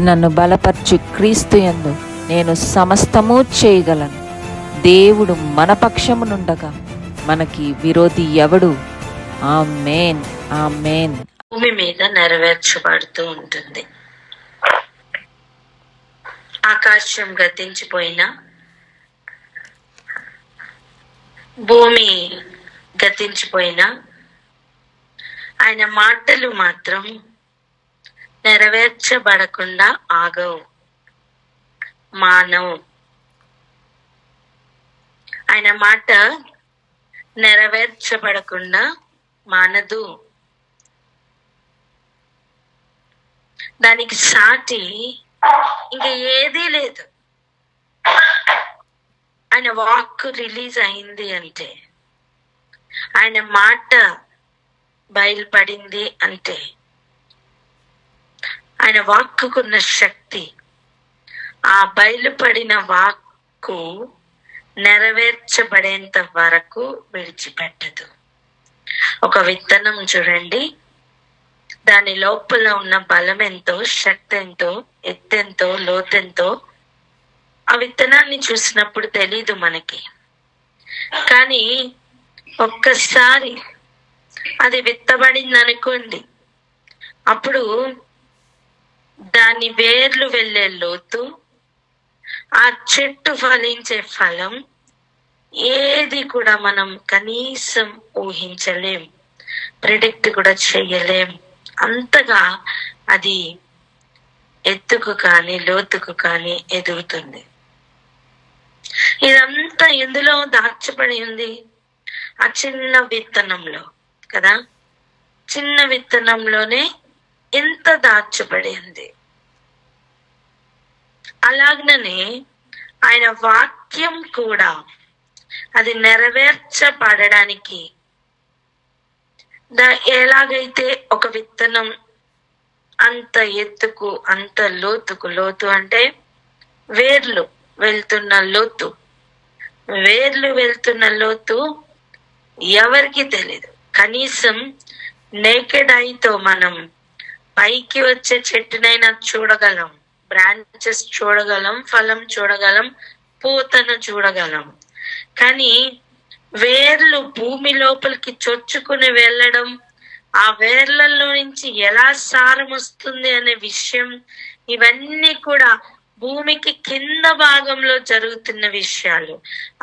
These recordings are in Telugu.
నన్ను బలపరచు క్రీస్తు యందు నేను సమస్తము చేయగలను. దేవుడు మన పక్షమునుండగా మనకి విరోధి ఎవడు? ఆమేన్, ఆమేన్. భూమి మీద నెరవేర్చబడుతూ ఉంటుంది. ఆకాశం గతించిపోయినా, భూమి గతించిపోయినా, ఆయన మాటలు మాత్రం నెరవేర్చబడకుండా ఆగవు, మానవు. ఆయన మాట నెరవేర్చబడకుండా మానదు. దానికి సాటి ఇంకా ఏదీ లేదు. ఆయన వాక్ రిలీజ్ అయింది అంటే, ఆయన మాట బయలుపడింది అంటే, ఆయన వాక్కుకున్న శక్తి ఆ బయలుపడిన వాక్కు నెరవేర్చబడేంత వరకు విడిచిపెట్టదు. ఒక విత్తనం చూడండి, దాని లోపల ఉన్న బలం ఎంతో, శక్తి ఎంతో, ఎత్తెంతో, లోతెంతో ఆ విత్తనాన్ని చూసినప్పుడు తెలీదు మనకి. కానీ ఒక్కసారి అది విత్తబడింది అనుకోండి, అప్పుడు దాని వేర్లు వెళ్ళే లోతు, ఆ చెట్టు ఫలించే ఫలం ఏది కూడా మనం కనీసం ఊహించలేం, ప్రిడిక్ట్ కూడా చెయ్యలేం. అంతగా అది ఎత్తుకు కానీ లోతుకు కానీ ఎదుగుతుంది. ఇదంతా ఎందులో దాచబడి ఉంది? ఆ చిన్న విత్తనంలో కదా. చిన్న విత్తనంలోనే ఎంత దాచబడి ఉంది. అలాగనే ఆయన వాక్యం కూడా అది నెరవేర్చబడడానికి ఎలాగైతే ఒక విత్తనం అంత ఎత్తుకు, అంత లోతుకు, లోతు అంటే వేర్లు వెళ్తున్న లోతు, వేర్లు వెళ్తున్న లోతు ఎవరికి తెలీదు. కనీసం నేకెడ్ ఐతో మనం పైకి వచ్చే చెట్టునైనా చూడగలం, బ్రాంచెస్ చూడగలం, ఫలం చూడగలం, పూతను చూడగలం. కానీ వేర్లు భూమి లోపలికి చొచ్చుకుని వెళ్ళడం, ఆ వేర్లలో నుంచి ఎలా సారం వస్తుంది అనే విషయం, ఇవన్నీ కూడా భూమికి కింద భాగంలో జరుగుతున్న విషయాలు.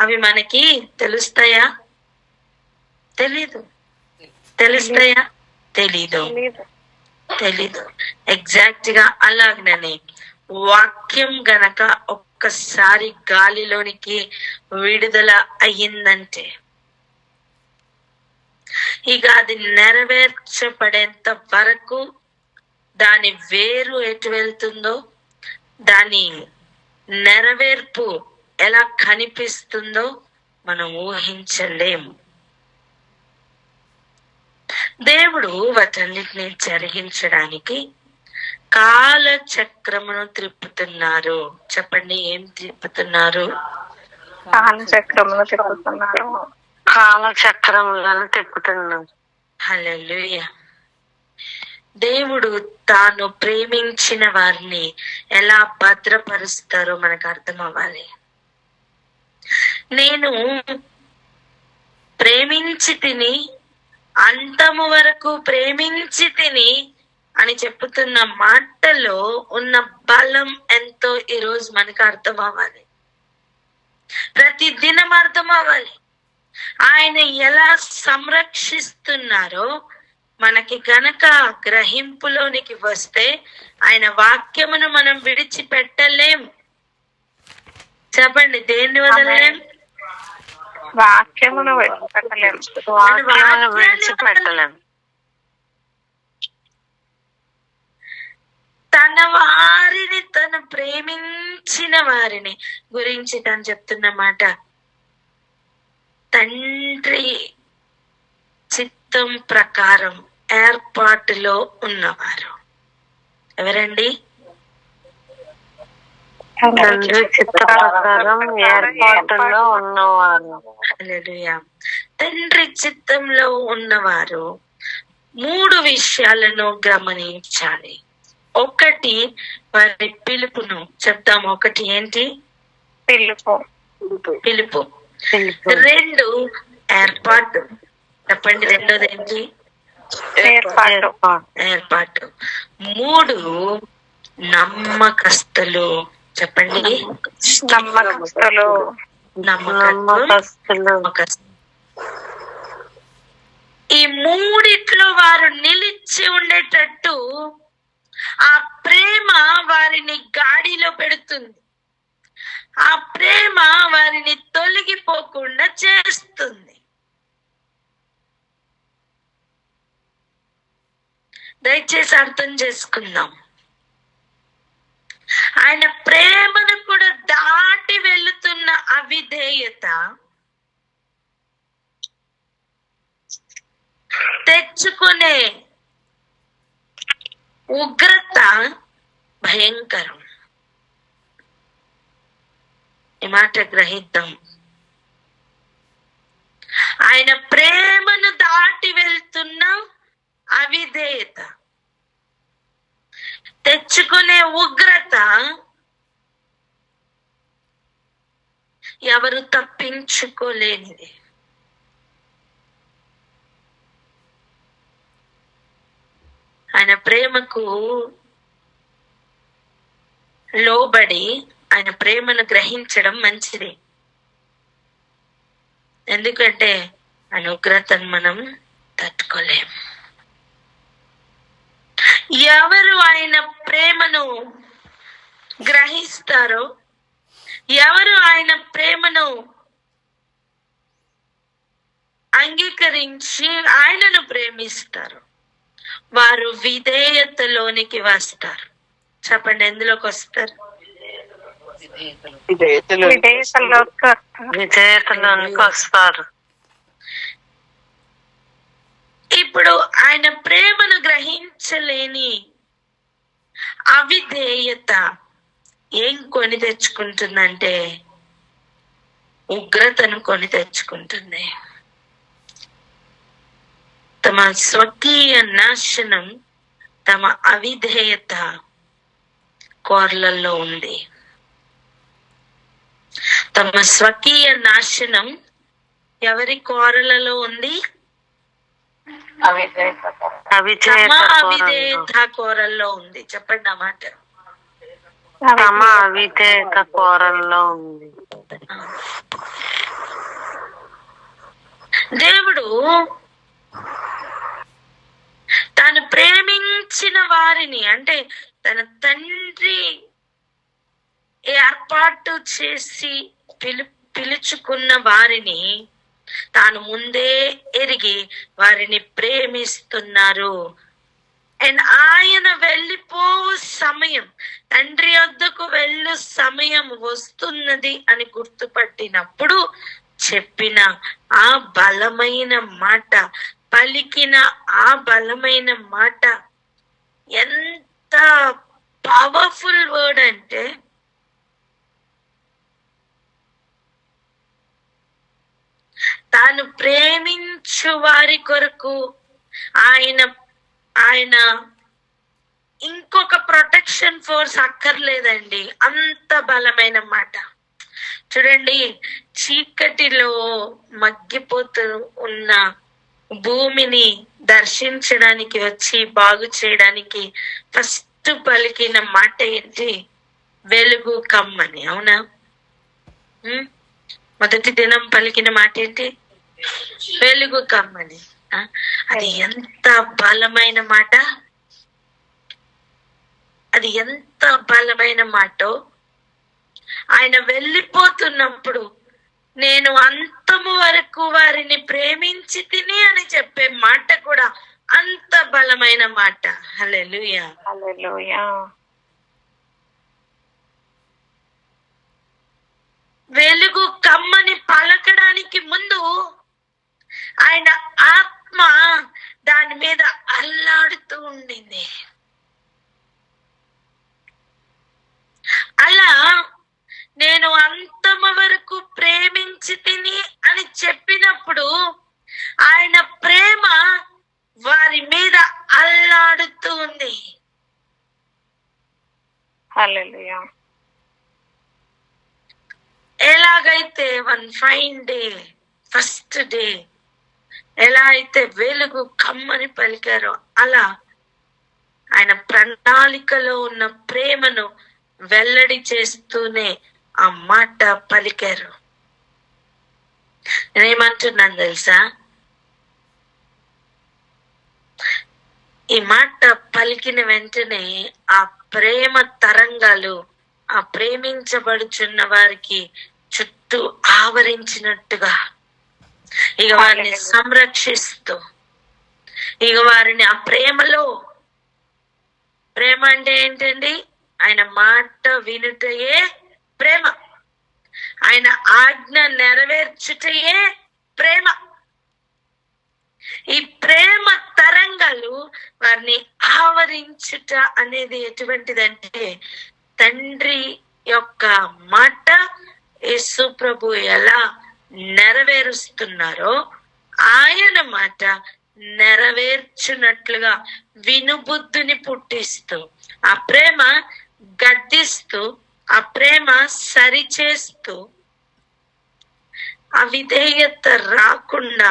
అవి మనకి తెలుస్తాయా? తెలీదు. తెలుస్తాయా? తెలీదు. ఎగ్జాక్ట్ గా అలాగనే వాక్యం గనక ఒక్కసారి గాలిలోనికి విడుదల అయ్యిందంటే, ఇక అది నెరవేర్చబడేంత వరకు దాని వేరు ఎటు వెళ్తుందో, దాని నెరవేర్పు ఎలా కనిపిస్తుందో మనం ఊహించలేము. దేవుడు వాటన్నిటిని జరిగించడానికి కాల చక్రమును త్రిప్పుతున్నారు. చెప్పండి, ఏం త్రిప్పుతున్నారు? కాలచక్రములను తిప్పుతున్నారు. కాలచక్రములను తిప్పుతున్నారు. హల్లెలూయా. దేవుడు తాను ప్రేమించిన వారిని ఎలా భద్రపరుస్తారో మనకు అర్థం అవ్వాలి. నేను ప్రేమించి తిని, అంతము వరకు ప్రేమించి తిని అని చెప్పుతున్న మాటలో ఉన్న బలం ఎంతో ఈరోజు మనకు అర్థం అవ్వాలి. ప్రతి దినం అర్థం అవ్వాలి. ఆయన ఎలా సంరక్షిస్తున్నారో మనకి గనక గ్రహింపులోనికి వస్తే, ఆయన వాక్యమును మనం విడిచిపెట్టలేం. చెప్పండి, దేన్ని వదలలేం? వాక్యమును విడిచిపెట్టలేం. తన వారిని, తను ప్రేమించిన వారిని గురించి తను చెప్తున్న మాట, తండ్రి చిత్తం ప్రకారం ఏర్పాటులో ఉన్నవారు. ఎవరండి? తండ్రి చిత్త ప్రకారం ఏర్పాటులో ఉన్నవారు. హల్లెలూయా. తండ్రి చిత్తంలో ఉన్నవారు 3 విషయాలను గమనించాలి. ఒకటి వారి పిలుపును చెప్తాం. ఒకటి ఏంటి? పిలుపు. పిలుపు. రెండు ఏర్పాటు. చెప్పండి, రెండోది ఏంటి? ఏర్పాటు. మూడు నమ్మకస్తులు. చెప్పండి, నమ్మకస్తులు. ఈ మూడిట్లో వారు నిలిచి ఉండేటట్టు ఆ ప్రేమ వారిని గాడిలో పెడుతుంది. ఆ ప్రేమ వారిని తొలగిపోకుండా చేస్తుంది. దయచేసి అర్థం చేసుకుందాం. ఆయన ప్రేమను కూడా దాటి వెళుతున్న అవిధేయత తెచ్చుకునే ఉగ్రత భయంకరం. ఈ మాట గ్రహిద్దాం. ఆయన ప్రేమను దాటి వెళ్తున్న అవిధేయత తెచ్చుకునే ఉగ్రత ఎవరు తప్పించుకోలేనిది. ఆయన ప్రేమకు లోబడి ఆయన ప్రేమను గ్రహించడం మంచిది. ఎందుకంటే ఆయన ఉగ్రతను మనం తట్టుకోలేం. ఎవరు ఆయన ప్రేమను గ్రహిస్తారో, ఎవరు ఆయన ప్రేమను అంగీకరించి ఆయనను ప్రేమిస్తారు, వారు విధేయతలోనికి వస్తారు. చెప్పండి, ఎందులోకి వస్తారు? విధేయతలోనికి వస్తారు. ఇప్పుడు ఆయన ప్రేమను గ్రహించలేని అవిధేయత ఏం కొని తెచ్చుకుంటుందంటే ఉగ్రతను కొని తెచ్చుకుంటుంది. తమ స్వకీయ నాశనం తమ అవిధేయత కోరలలో ఉంది. తమ స్వకీయ నాశనం ఎవరి కోరలలో ఉంది? అవిధేయత కోరల్లో ఉంది. చెప్పండి ఆ మాట. తమ అవిధేయత కోరల్లో ఉంది. దేవుడు తాను ప్రేమించిన వారిని, అంటే తన తండ్రి ఏర్పాటు చేసి పిలుచుకున్న వారిని తాను ముందే ఎరిగి వారిని ప్రేమిస్తున్నారు. అండ్ ఆయన వెళ్ళిపోవు సమయం, తండ్రి వద్దకు వెళ్ళు సమయం వస్తున్నది అని గుర్తుపట్టినప్పుడు చెప్పిన ఆ బలమైన మాట, పలికిన ఆ బలమైన మాట ఎంత పవర్ఫుల్ వర్డ్ అంటే తాను ప్రేమించు వారి కొరకు ఆయన ఇంకొక ప్రొటెక్షన్ ఫోర్స్ అక్కర్లేదండి. అంత బలమైన మాట. చూడండి, చీకటిలో మగ్గిపోతూ ఉన్న భూమిని దర్శించడానికి వచ్చి బాగు చేయడానికి ఫస్ట్ పలికిన మాట ఏంటి? వెలుగు కమ్మని. అవునా? మొదటి దినం పలికిన మాట ఏంటి? వెలుగు కమ్మని. అది ఎంత బలమైన మాట! అది ఎంత బలమైన మాటో! ఆయన వెళ్ళిపోతున్నప్పుడు నేను అంతము వరకు వారిని ప్రేమించి తిని అని చెప్పే మాట కూడా అంత బలమైన మాట. హల్లెలూయా, హల్లెలూయా. వెలుగు కమ్మని పలకడానికి ముందు ఆయన ఆత్మ దాని మీద అల్లాడుతూ ఉండింది. అలా నేను అంతము వరకు ప్రేమించి తిని అని చెప్పినప్పుడు ఆయన ప్రేమ వారి మీద అల్లాడుతూ ఉంది. హల్లెలూయా. ఎలాగైతే one fine day, first day ఎలా అయితే వెలుగు కమ్మని పలికారో, అలా ఆయన ప్రణాళికలో ఉన్న ప్రేమను వెల్లడి చేస్తూనే ఆ మాట పలికారు. నేనేమంటున్నాను తెలుసా, ఈ మాట పలికిన వెంటనే ఆ ప్రేమ తరంగాలు ఆ ప్రేమించబడుచున్న వారికి చుట్టూ ఆవరించినట్టుగా ఇక వారిని సంరక్షిస్తూ, ఇక వారిని ఆ ప్రేమలో, ప్రేమ అంటే ఏంటండి? ఆయన మాట వినుటయే ప్రేమ, ఆయన ఆజ్ఞ నెరవేర్చుటయే ప్రేమ. ఈ ప్రేమ తరంగాలు వారిని ఆవరించుట అనేది ఎటువంటిదంటే, తండ్రి యొక్క మాట యేసు ప్రభు ఎలా నెరవేరుస్తున్నారో ఆయన మాట నెరవేర్చున్నట్లుగా వినుబుద్ధిని పుట్టిస్తూ, ఆ ప్రేమ గద్దిస్తూ, ఆ ప్రేమ సరిచేస్తూ, అవిధేయత రాకుండా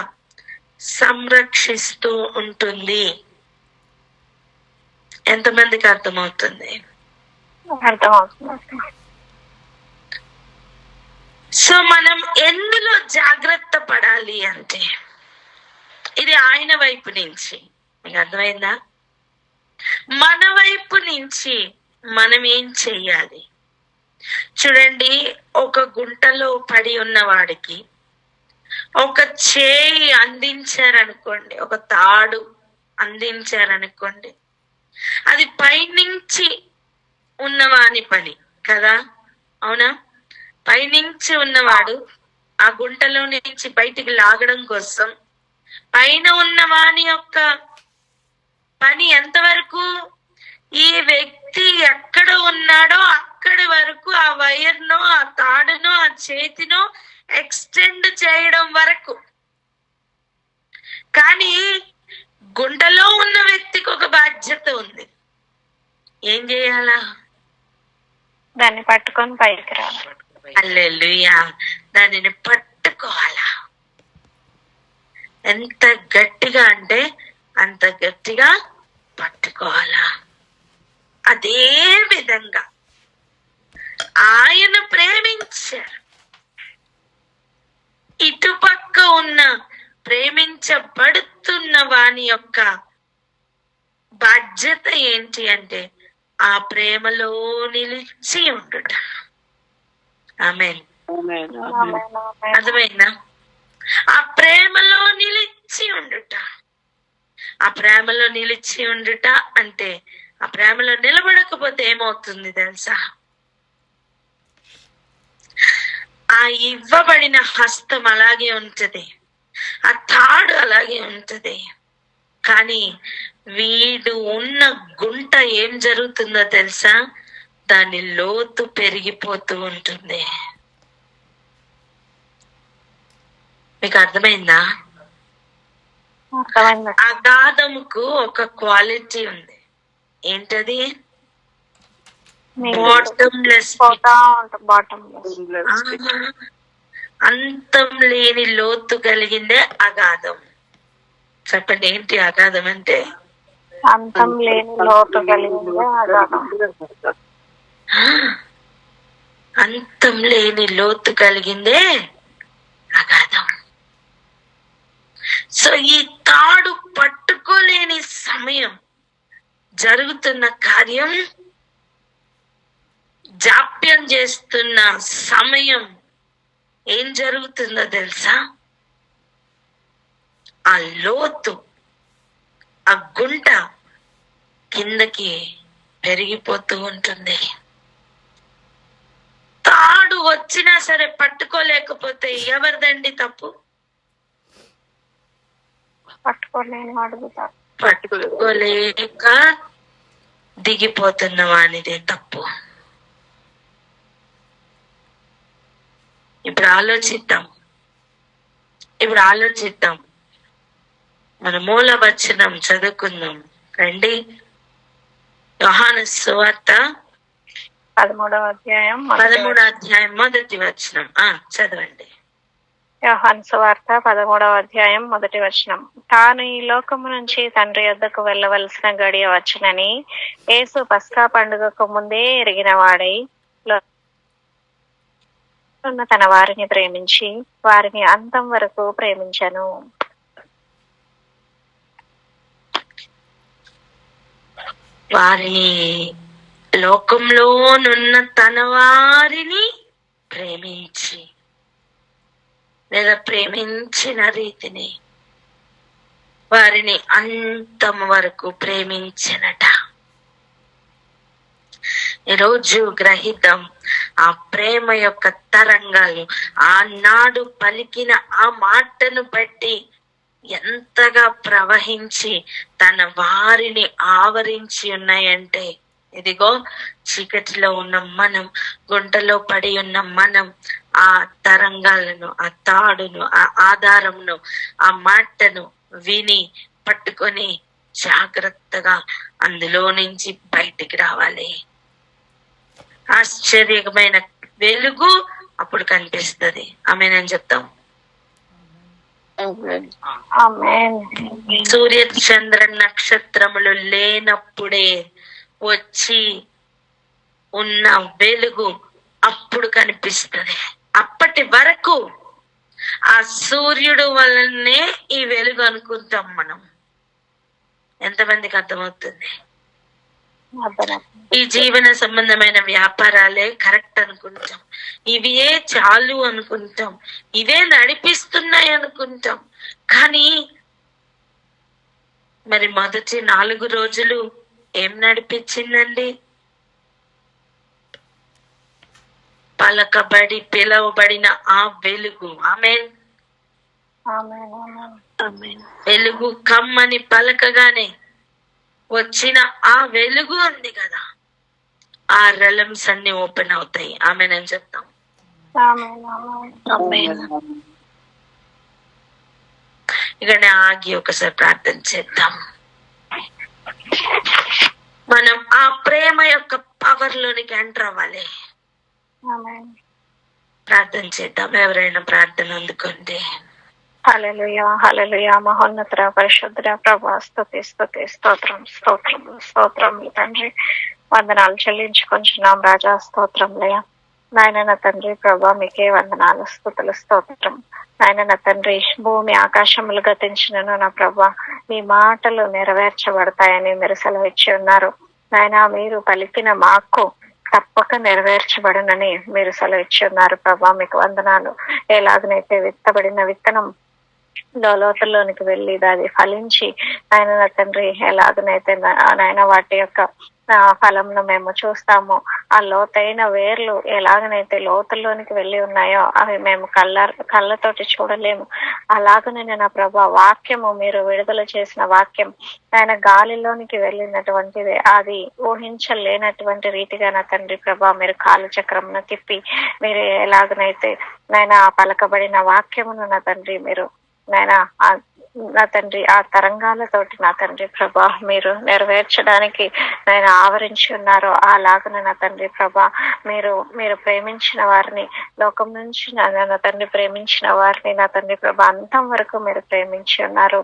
సంరక్షిస్తూ ఉంటుంది. ఎంతమందికి అర్థమవుతుంది? అర్థమవుతుంది. సో మనం ఎందులో జాగ్రత్త పడాలి అంటే, ఇది ఆయన వైపు నుంచి, మీకు అర్థమైందా? మన వైపు నుంచి మనం ఏం చెయ్యాలి? చూడండి, ఒక గుంటలో పడి ఉన్న వాడికి ఒక చేయి అందించారనుకోండి, ఒక తాడు అందించారనుకోండి, అది పైనుంచి ఉన్నవాని పని కదా, అవునా? పైనుంచి ఉన్నవాడు ఆ గుంటలో నుంచి బయటికి లాగడం కోసం పైన ఉన్నవాని యొక్క పని ఎంతవరకు? ఈ వ్యక్తి ఎక్కడ ఉన్నాడో అక్కడి వరకు ఆ వైర్ను, ఆ తాడును, ఆ చేతిను ఎక్స్టెండ్ చేయడం వరకు. కానీ గుంటలో ఉన్న వ్యక్తికి ఒక బాధ్యత ఉంది. ఏం చేయాలా? దాన్ని పట్టుకొని పైకి రావాలి. హల్లెలూయా. దానిని పట్టుకోవాలా. ఎంత గట్టిగా అంటే అంత గట్టిగా పట్టుకోవాలా. అదే విధంగా ఆయన ప్రేమించారు. ఇటుపక్క ఉన్న ప్రేమించబడుతున్న వాని యొక్క బాధ్యత ఏంటి అంటే ఆ ప్రేమలో నిలిచి ఉండుట. ఆమేన్. అర్థమైందా? ఆ ప్రేమలో నిలిచి ఉండుట. ఆ ప్రేమలో నిలిచి ఉండుట అంటే ఆ ప్రేమలో నిలబడకపోతే ఏమవుతుంది తెలుసా? ఆ ఇవ్వబడిన హస్తం అలాగే ఉంటది, ఆ తాడు అలాగే ఉంటది. కానీ వీడు ఉన్న గుంట ఏం జరుగుతుందో తెలుసా? దాని లోతు పెరిగిపోతూ ఉంటుంది. మీకు అర్థమైందా? అగాధముకు ఒక క్వాలిటీ ఉంది. ఏంటది? బాటమ్లెస్. అంతం లేని లోతు కలిగిందే అగాధం. చెప్పండి, ఏంటి అగాధం అంటే? అంతం లేని లోతు కలిగిందే అగాధం. అంతం లేని లోతు కలిగిందే అగాధం. సో ఈ తాడు పట్టుకోలేని సమయం, జరుగుతున్న కార్యం, జాప్యం చేస్తున్న సమయం ఏం జరుగుతుందో తెలుసా? ఆ లోతు, ఆ గుంట కిందకి పెరిగిపోతూ ఉంటుంది. తాడు వచ్చినా సరే పట్టుకోలేకపోతే ఎవరిదండి తప్పు? పట్టుకోలేక దిగిపోతున్న వానిదే తప్పు. ఇప్పుడు ఆలోచిద్దాం. మన మూల వచనం చదువుకుందాం రండి. యోహాను సువార్త 13వ అధ్యాయం 13వ అధ్యాయం 1వ వచనం. చదవండి. యోహాను సువార్త 13వ అధ్యాయం 1వ వచనం. తాను ఈ లోకము నుంచి తండ్రి యొద్దకు వెళ్ళవలసిన గడియ వచ్చునని యేసు పస్కా పండుగకు ముందే ఎరిగిన వాడై తన వారిని ప్రేమించి వారిని అంతం వరకు ప్రేమించను. వారిని, లోకంలోనున్న తన వారిని ప్రేమించి లేదా ప్రేమించిన రీతిని వారిని అంతం వరకు ప్రేమించినట. ఈరోజు గ్రహిద్దాం ఆ ప్రేమ యొక్క తరంగాలు. ఆనాడు పలికిన ఆ మాటను బట్టి ఎంతగా ప్రవహించి తన వారిని ఆవరించి ఉన్నాయంటే, ఇదిగో చీకటిలో ఉన్న మనం, గుంటలో పడి ఉన్న మనం ఆ తరంగాలను, ఆ తాడును, ఆ ఆధారంను, ఆ మాటను విని పట్టుకొని జాగ్రత్తగా అందులో నుంచి బయటికి రావాలి. ఆశ్చర్యమైన వెలుగు అప్పుడు కనిపిస్తుంది. ఆమేన్ చెప్తాం. సూర్య చంద్ర నక్షత్రములు లేనప్పుడే వచ్చి ఉన్న వెలుగు అప్పుడు కనిపిస్తుంది. అప్పటి వరకు ఆ సూర్యుడు వల్లనే ఈ వెలుగు అనుకుంటాం మనం. ఎంతమందికి అర్థమవుతుంది? ఈ జీవన సంబంధమైన వ్యాపారాలే కరెక్ట్ అనుకుంటాం, ఇవే చాలు అనుకుంటాం, ఇవే నడిపిస్తున్నాయి అనుకుంటాం. కానీ మరి మొదటి 4 రోజులు ఏం నడిపించిందండి? పలకబడి పిలవబడిన ఆ వెలుగు. ఆమేన్. వెలుగు కమ్మని పలకగానే వచ్చిన ఆ వెలుగు ఉంది కదా, ఆ రెలమ్స్ అన్ని ఓపెన్ అవుతాయి. ఆమేన్ అని చెప్తాం. ఇక్కడనే ఆగి ఒకసారి ప్రార్థన చేద్దాం. మనం ఆ ప్రేమ యొక్క పవర్ లోనికి ఎంటర్ అవ్వాలి. ప్రార్థన చేద్దాం. ఎవరైనా ప్రార్థన అందుకోండి. హల్లెలూయా, హల్లెలూయా. మహోన్నత పరిశుద్ధ ప్రభా, స్తుతి స్తుతి స్తోత్రం స్తోత్రం స్తోత్రములు తండ్రి. వందనాలు చెల్లించుకొంచున్నాం రాజా. స్తోత్రంలయ నాయన తండ్రి ప్రభా, మీకే వందనాలు, స్తుతులు, స్తోత్రం. నాయన తండ్రి, భూమి ఆకాశములు గతించినను నా ప్రభా మీ మాటలు నెరవేర్చబడతాయని మీరు సెలవిచ్చి ఉన్నారు. నాయన మీరు పలికిన మాకు తప్పక నెరవేర్చబడునని మీరు సెలవిచ్చి ఉన్నారు ప్రభా. మీకు వందనాలు. ఎలాగనైతే విత్తబడిన విత్తనం లోతుల్లోనికి వెళ్ళి అది ఫలించి ఆయన తండ్రి ఎలాగనైతే నాయన వాటి యొక్క ఫలంను మేము చూస్తాము. ఆ లోతైన వేర్లు ఎలాగనైతే లోతుల్లోనికి వెళ్ళి ఉన్నాయో అవి మేము కళ్ళతోటి చూడలేము. అలాగనే నా ప్రభా వాక్యము, మీరు విడుదల చేసిన వాక్యం ఆయన గాలిలోనికి వెళ్ళినటువంటిది, అది ఊహించలేనటువంటి రీతిగా నా తండ్రి ప్రభా మీరు కాలు చక్రమును తిప్పి మీరు ఎలాగనైతే నాయన పలకబడిన వాక్యమును నా తండ్రి మీరు నాయన నా తండ్రి ఆ తరంగాలతోటి నా తండ్రి ప్రభా మీరు నెరవేర్చడానికి నేను ఆవరించి ఉన్నారు. అలాగనే నా తండ్రి ప్రభా మీరు ప్రేమించిన వారిని, లోకం నుంచి నా తండ్రి ప్రేమించిన వారిని నా తండ్రి ప్రభా అంతం వరకు మీరు ప్రేమించి ఉన్నారు.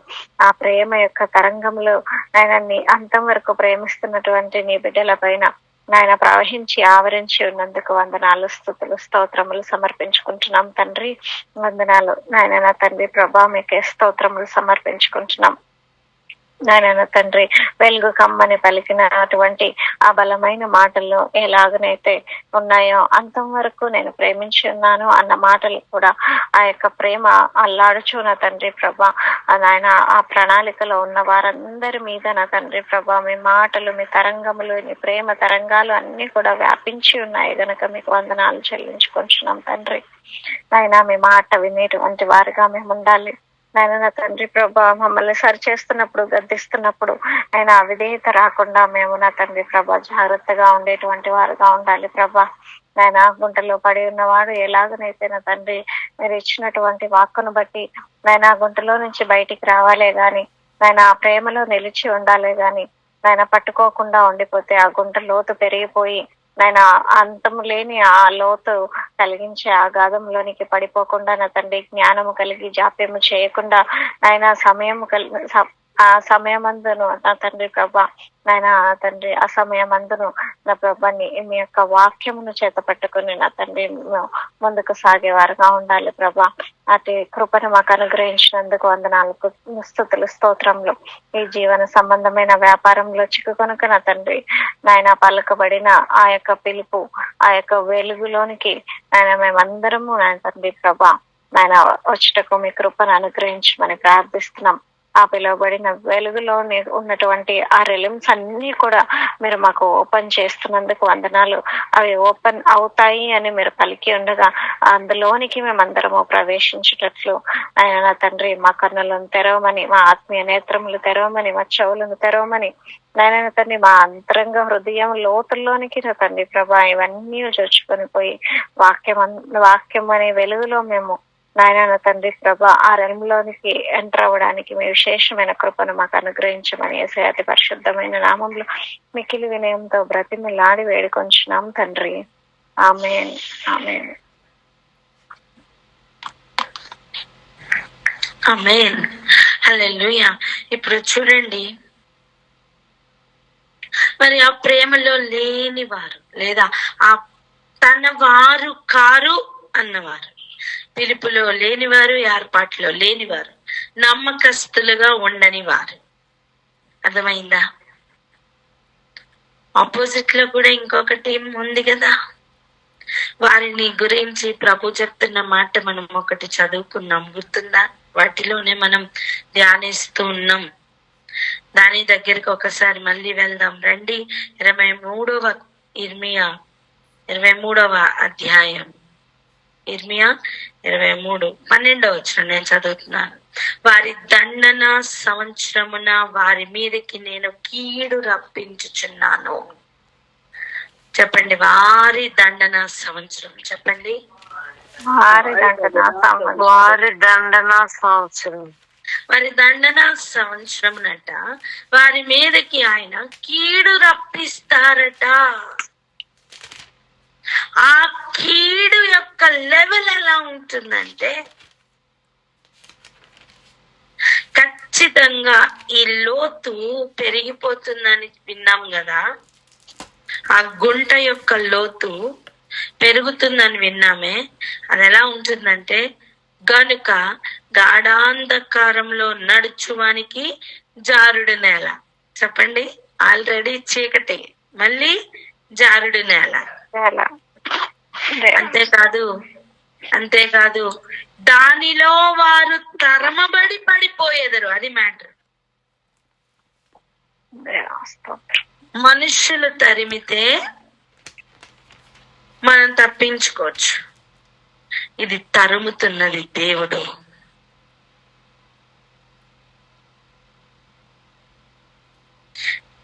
ఆ ప్రేమ యొక్క తరంగంలో ఆయన అంతం వరకు ప్రేమిస్తున్నటువంటి నీ బిడ్డల పైన నాయన ప్రవహించి ఆవరించి ఉన్నందుకు వందనాలు, స్తుతులు, స్తోత్రములు సమర్పించుకుంటున్నాం తండ్రి. వందనాలు నాయన నా తండ్రి ప్రభా, మీకే స్తోత్రములు సమర్పించుకుంటున్నాం నాయన తండ్రి. వెలుగు కమ్మని పలికిన అటువంటి ఆ బలమైన మాటల్లో ఎలాగనైతే ఉన్నాయో అంతం వరకు నేను ప్రేమించి ఉన్నాను అన్న మాటలు కూడా ఆ యొక్క ప్రేమ అల్లాడుచు నా తండ్రి ప్రభా నాయన ఆ ప్రణాళికలో ఉన్న వారందరి మీద నా తండ్రి ప్రభా మీ మాటలు, మీ తరంగములు, మీ ప్రేమ తరంగాలు అన్ని కూడా వ్యాపించి ఉన్నాయి గనక మీకు వందనాలు చెల్లించుకుంటున్నాం తండ్రి. నాయన మీ మాట వినేటువంటి వారిగా మేము ఉండాలి నాయన నా తండ్రి ప్రభా. మమ్మల్ని సరి చేస్తున్నప్పుడు, గద్దిస్తున్నప్పుడు ఆయన అవిధేయత రాకుండా మేము నా తండ్రి ప్రభా జాగ్రత్తగా ఉండేటువంటి వారుగా ఉండాలి ప్రభా. నాయన గుంటలో పడి ఉన్నవాడు ఎలాగనైతే నా తండ్రి మీరు ఇచ్చినటువంటి వాక్కును బట్టి నాయన గుంటలో నుంచి బయటికి రావాలే గాని, నాయన ఆ ప్రేమలో నిలిచి ఉండాలే గాని, నాయన పట్టుకోకుండా ఉండిపోతే ఆ గుంట లోతు పెరిగిపోయి నాయన అంతము లేని ఆ లోతు కలిగించే ఆ గాధంలోనికి పడిపోకుండా నా తండ్రి జ్ఞానము కలిగి జాప్యము చేయకుండా నాయన ఆ సమయమందును నా తండ్రి ప్రభా నాయన తండ్రి ఆ సమయమందును నా ప్రభాని మీ యొక్క వాక్యమును చేత పట్టుకుని నా తండ్రి ముందుకు సాగే వారుగా ఉండాలి ప్రభా. అటు కృపను మాకు అనుగ్రహించినందుకు వందనాలకు స్తుతులు స్తోత్రములు. ఈ జీవన సంబంధమైన వ్యాపారంలో చిక్కుకొనక నా తండ్రి నాయన పలకబడిన ఆ యొక్క పిలుపు ఆ యొక్క వెలుగులోనికి నాయన మేమందరము నాయన తండ్రి ప్రభా నాయన వచ్చటకు మీ కృపను అనుగ్రహించమని ప్రార్థిస్తున్నాం. ఆ పిలువబడిన వెలుగులో ఉన్నటువంటి ఆ రిలిమ్స్ అన్ని కూడా మీరు మాకు ఓపెన్ చేస్తున్నందుకు వందనాలు. అవి ఓపెన్ అవుతాయి అని మీరు పలికి ఉండగా అందులోనికి మేమందరము ప్రవేశించేటట్లు ఆయన నా తండ్రి మా కన్నులను తెరవమని, మా ఆత్మీయ నేత్రములు తెరవమని, మా చెవులను తెరవమని నాయన తండ్రి మా అంతరంగ హృదయం లోతుల్లోనికి నా తండ్రి ప్రభా ఇవన్నీ చొచ్చుకొని పోయి వాక్యం అనే వెలుగులో మేము నాయన తండ్రి ప్రభా ఆ రంగులోనికి ఎంటర్ అవ్వడానికి మీ విశేషమైన కృపను మాకు అనుగ్రహించమని యేసయ్య అతి పరిశుద్ధమైన నామంలో మిక్కిలి వినయంతో బ్రతిమిలాడి వేడుకొంచున్నాం తండ్రి. ఆమేన్ ఆమేన్ ఆమేన్. హల్లెలూయా. ఇప్పుడు చూడండి, మరి ఆ ప్రేమలో లేని వారు లేదా ఆ తన వారు కారు అన్నవారు, పిలుపులో లేనివారు, ఏర్పాటులో లేనివారు, నమ్మకస్తులుగా ఉండని వారు. అర్థమైందా? ఆపోజిట్ లో కూడా ఇంకొక టీం ఉంది కదా. వారిని గురించి ప్రభు చెప్తున్న మాట మనం ఒకటి చదువుకున్నాం, గుర్తుందా? వాటిలోనే మనం ధ్యానిస్తూ ఉన్నాం. దాని దగ్గరికి ఒకసారి మళ్ళీ వెళ్దాం రండి. 23వ ఇర్మియా 23వ అధ్యాయం, ఇర్మియా 23:12 నేను చదువుతున్నాను. వారి దండన సంవత్సరమున వారి మీదకి నేను కీడు రప్పించుచున్నాను. చెప్పండి, వారి దండన సంవత్సరం. చెప్పండి, వారి దండన సంవత్సరం. వారి దండన సంవత్సరమునట వారి మీదకి ఆయన కీడు రప్పిస్తారట. ఆ కీడు యొక్క లెవెల్ ఎలా ఉంటుందంటే, ఖచ్చితంగా ఈ లోతు పెరిగిపోతుందని విన్నాం కదా. ఆ గుంట యొక్క లోతు పెరుగుతుందని విన్నామే. అది ఎలా ఉంటుందంటే, గనుక గాఢాంధకారంలో నడుచువానికి జారుడు నేల. చెప్పండి, ఆల్రెడీ చీకటి, మళ్ళీ జారుడు నేల. అంతేకాదు దానిలో వారు తరమబడి పడిపోయేదరు. అది మ్యాటర్. మనుషులు తరిమితే మనం తప్పించుకోవచ్చు, ఇది తరుముతున్నది దేవుడు.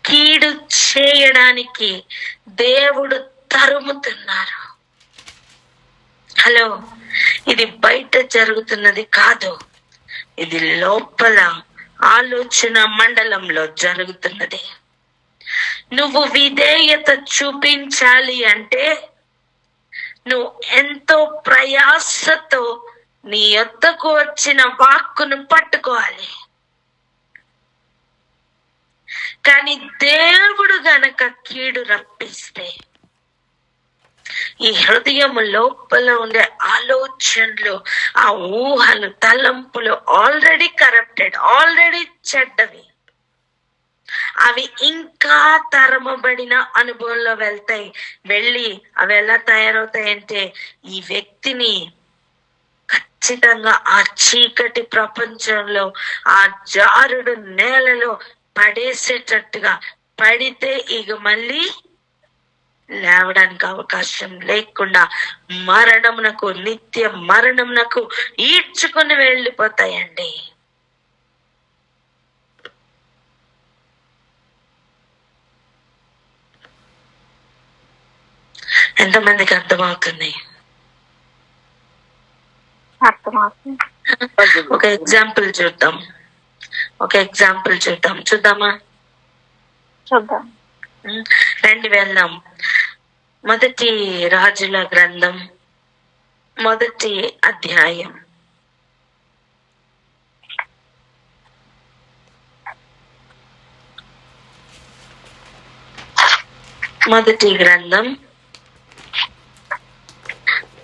కీడు చేయడానికి దేవుడు తరుముతున్నారు. హలో, ఇది బయట జరుగుతున్నది కాదు, ఇది లోపల ఆలోచన మండలంలో జరుగుతున్నది. నువ్వు విధేయత చూపించాలి అంటే నువ్వు ఎంతో ప్రయాసతో నీ యొద్దకు వచ్చిన వాక్కును పట్టుకోవాలి. కానీ దేవుడు గనక కీడు రప్పిస్తే, ఈ హృదయం లోపల ఉండే ఆలోచనలు, ఆ ఊహలు, తలంపులు ఆల్రెడీ కరప్టెడ్, ఆల్రెడీ చెడ్డవి. అవి ఇంకా తరమబడిన అనుభవంలో వెళ్ళి అవి ఎలా తయారవుతాయంటే, ఈ వ్యక్తిని ఖచ్చితంగా ఆ చీకటి ప్రపంచంలో, ఆ జారుడు నేలలో పడేసేటట్టుగా పడితే ఇక మళ్ళీ లేవడానికి అవకాశం లేకుండా మరణమునకు, నిత్య మరణమునకు ఈడ్చుకుని వెళ్ళిపోతాయండి. ఎంతమందికి అర్థమవుతుంది? ఒక ఎగ్జాంపుల్ చూద్దాం. చూద్దామా? చూద్దాం. రండి వెళ్దాం. మొదటి రాజుల గ్రంథం 1వ అధ్యాయం. మొదటి గ్రంథం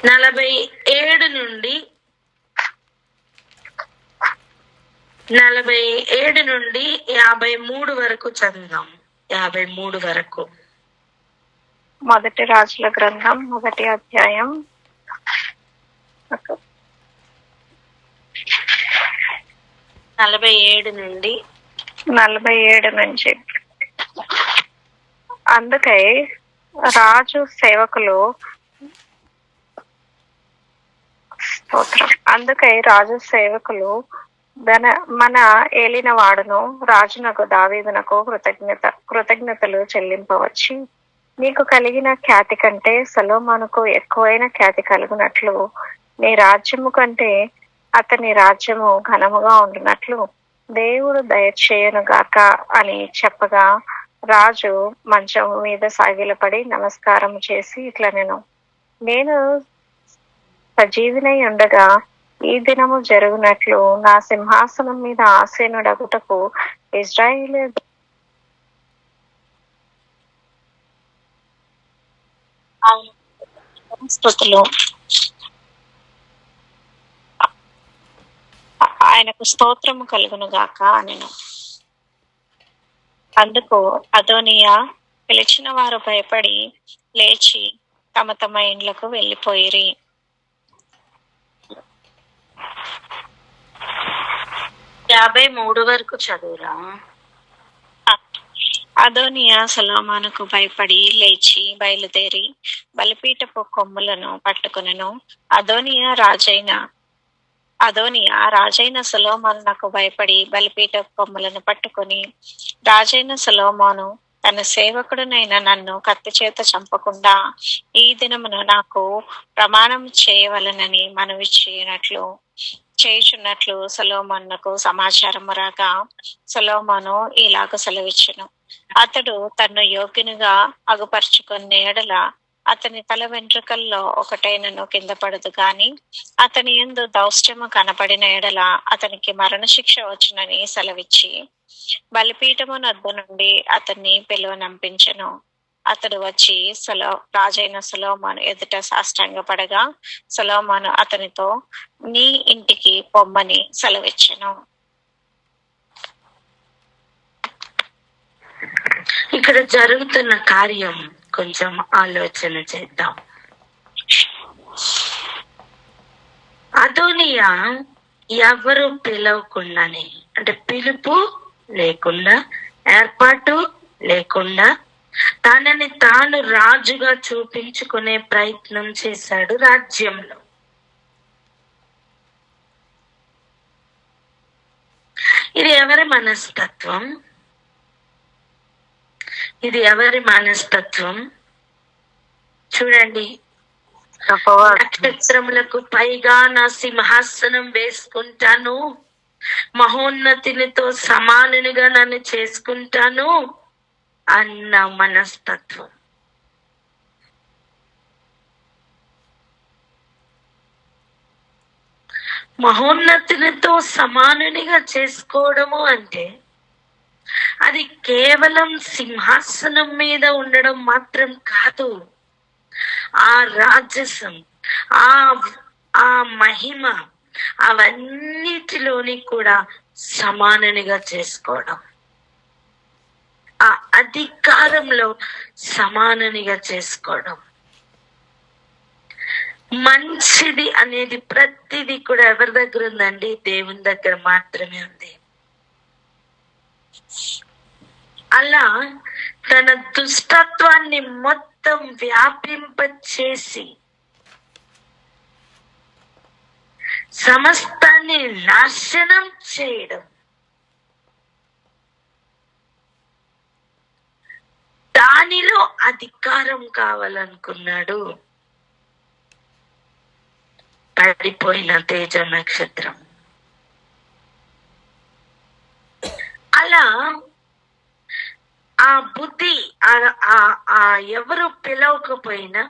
47 నుండి 53 వరకు చదువుదాం. 53 వరకు. మొదటి రాజుల గ్రంథం 1వ అధ్యాయం 47 నుండి 47 నుంచి. అందుకై రాజు సేవకులు మన ఏలిన వాడును రాజునకు దావీదునకు కృతజ్ఞతలు చెల్లింపవచ్చి, నీకు కలిగిన ఖ్యాతి కంటే సొలొమోనుకు ఎక్కువైన ఖ్యాతి కలుగునట్లు, నీ రాజ్యము కంటే అతని రాజ్యము ఘనముగా ఉండినట్లు దేవుడు దయచేయను గాక అని చెప్పగా, రాజు మంచం మీద సాగిలపడి నమస్కారం చేసి ఇట్లా నేను సజీవినై ఉండగా ఈ దినము జరుగునట్లు నా సింహాసనం మీద ఆసీనుడగుటకు ఇజ్రాయేలు స్తుతులు ఆయనకు స్తోత్రము కలుగును గాక అనెను. అందుకు అదోనియా పిలిచిన వారు భయపడి లేచి తమ తమ ఇండ్లకు వెళ్ళిపోయిరి. 53 వరకు చదువురా. అదోనియా సొలొమోనుకు భయపడి లేచి బయలుదేరి బలిపీఠపు కొమ్ములను పట్టుకొనెను. అదోనియా రాజైన సొలొమోనునకు భయపడి బలిపీఠపు కొమ్ములను పట్టుకొని, రాజైన సొలొమోను తన సేవకుడునైన నన్ను కత్తి చేత చంపకుండా ఈ దినమున నాకు ప్రమాణం చేయవలనని మనవి చేయుచున్నట్లు సొలొమోనునకు సమాచారము రాగా, సొలొమోను ఇలాగ సెలవిచ్చెను. అతడు తన్ను యోగ్యునిగా అగుపరుచుకున్న ఎడల అతని తల వెంట్రుకల్లో ఒకటైనను కింద పడదు గాని, అతని యందు దౌష్ట్యము కనపడిన ఎడల అతనికి మరణశిక్ష వచ్చునని సెలవిచ్చి బలిపీఠము నద్ద నుండి అతన్ని పిలువనంపించెను. అతడు వచ్చి రాజైన సొలొమోను ఎదుట సాష్టాంగపడగా, సొలొమోను అతనితో నీ ఇంటికి పొమ్మని సెలవిచ్చెను. ఇక్కడ జరుగుతున్న కార్యం కొంచెం ఆలోచన చేద్దాం. అదోనియా ఎవరు పిలవకుండానే, అంటే పిలుపు లేకుండా, ఏర్పాటు లేకుండా తనని తాను రాజుగా చూపించుకునే ప్రయత్నం చేశాడు రాజ్యంలో. ఇది ఎవరి మనస్తత్వం? చూడండి, నక్షత్రములకు పైగా నా సింహాసనం వేసుకుంటాను, మహోన్నతినితో సమానునిగా నన్ను చేసుకుంటాను అన్న మనస్తత్వం. మహోన్నతినితో సమానునిగా చేసుకోవడము అంటే అది కేవలం సింహాసనం మీద ఉండడం మాత్రం కాదు. ఆ రాజసం, ఆ మహిమ, అవన్నిటిలోని కూడా సమానునిగా చేసుకోవడం, ఆ అధికారంలో సమానునిగా చేసుకోవడం. మంచిది అనేది ప్రతిదీ కూడా ఎవరి దగ్గర ఉందండి? దేవుని దగ్గర మాత్రమే ఉంది. అలా తన దుష్టత్వాన్ని మొత్తం వ్యాపింపచేసి సమస్తాన్ని నాశనం చేయడం, దానిలో అధికారం కావాలనుకున్నాడు పడిపోయిన తేజ నక్షత్రం. అలా ఆ బుద్ధి, ఆ ఎవరు పిలవకపోయినా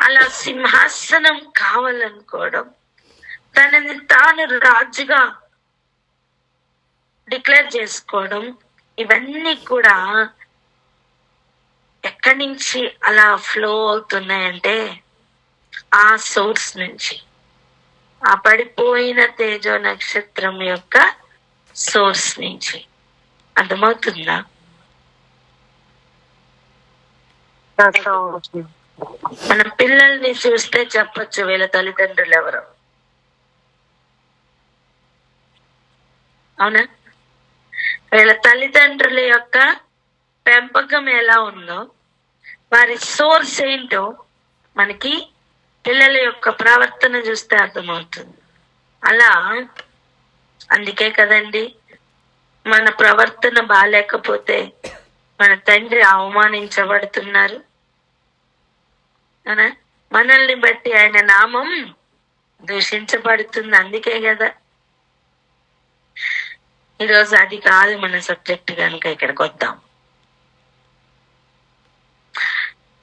అలా సింహాసనం కావాలనుకోవడం, తనని తాను రాజుగా డిక్లేర్ చేసుకోవడం, ఇవన్నీ కూడా ఎక్కడి నుంచి అలా ఫ్లో అవుతున్నాయంటే ఆ సోర్స్ నుంచి, ఆ పడిపోయిన తేజో నక్షత్రం యొక్క సోర్స్ నుంచి. అర్థమవుతుందా? మన పిల్లల్ని చూస్తే చెప్పొచ్చు వీళ్ళ తల్లిదండ్రులు ఎవరు. అవునా? వీళ్ళ తల్లిదండ్రుల యొక్క పెంపకం ఎలా ఉందో, వారి సోర్స్ ఏంటో మనకి పిల్లల యొక్క ప్రవర్తన చూస్తే అర్థమవుతుంది. అలా అందుకే కదండి మన ప్రవర్తన బాగాలేకపోతే మన తండ్రి అవమానించబడుతున్నారు. మనల్ని బట్టి ఆయన నామం దూషించబడుతుంది. అందుకే కదా. ఈరోజు అది కాదు మన సబ్జెక్ట్. కనుక ఇక్కడికి వద్దాం.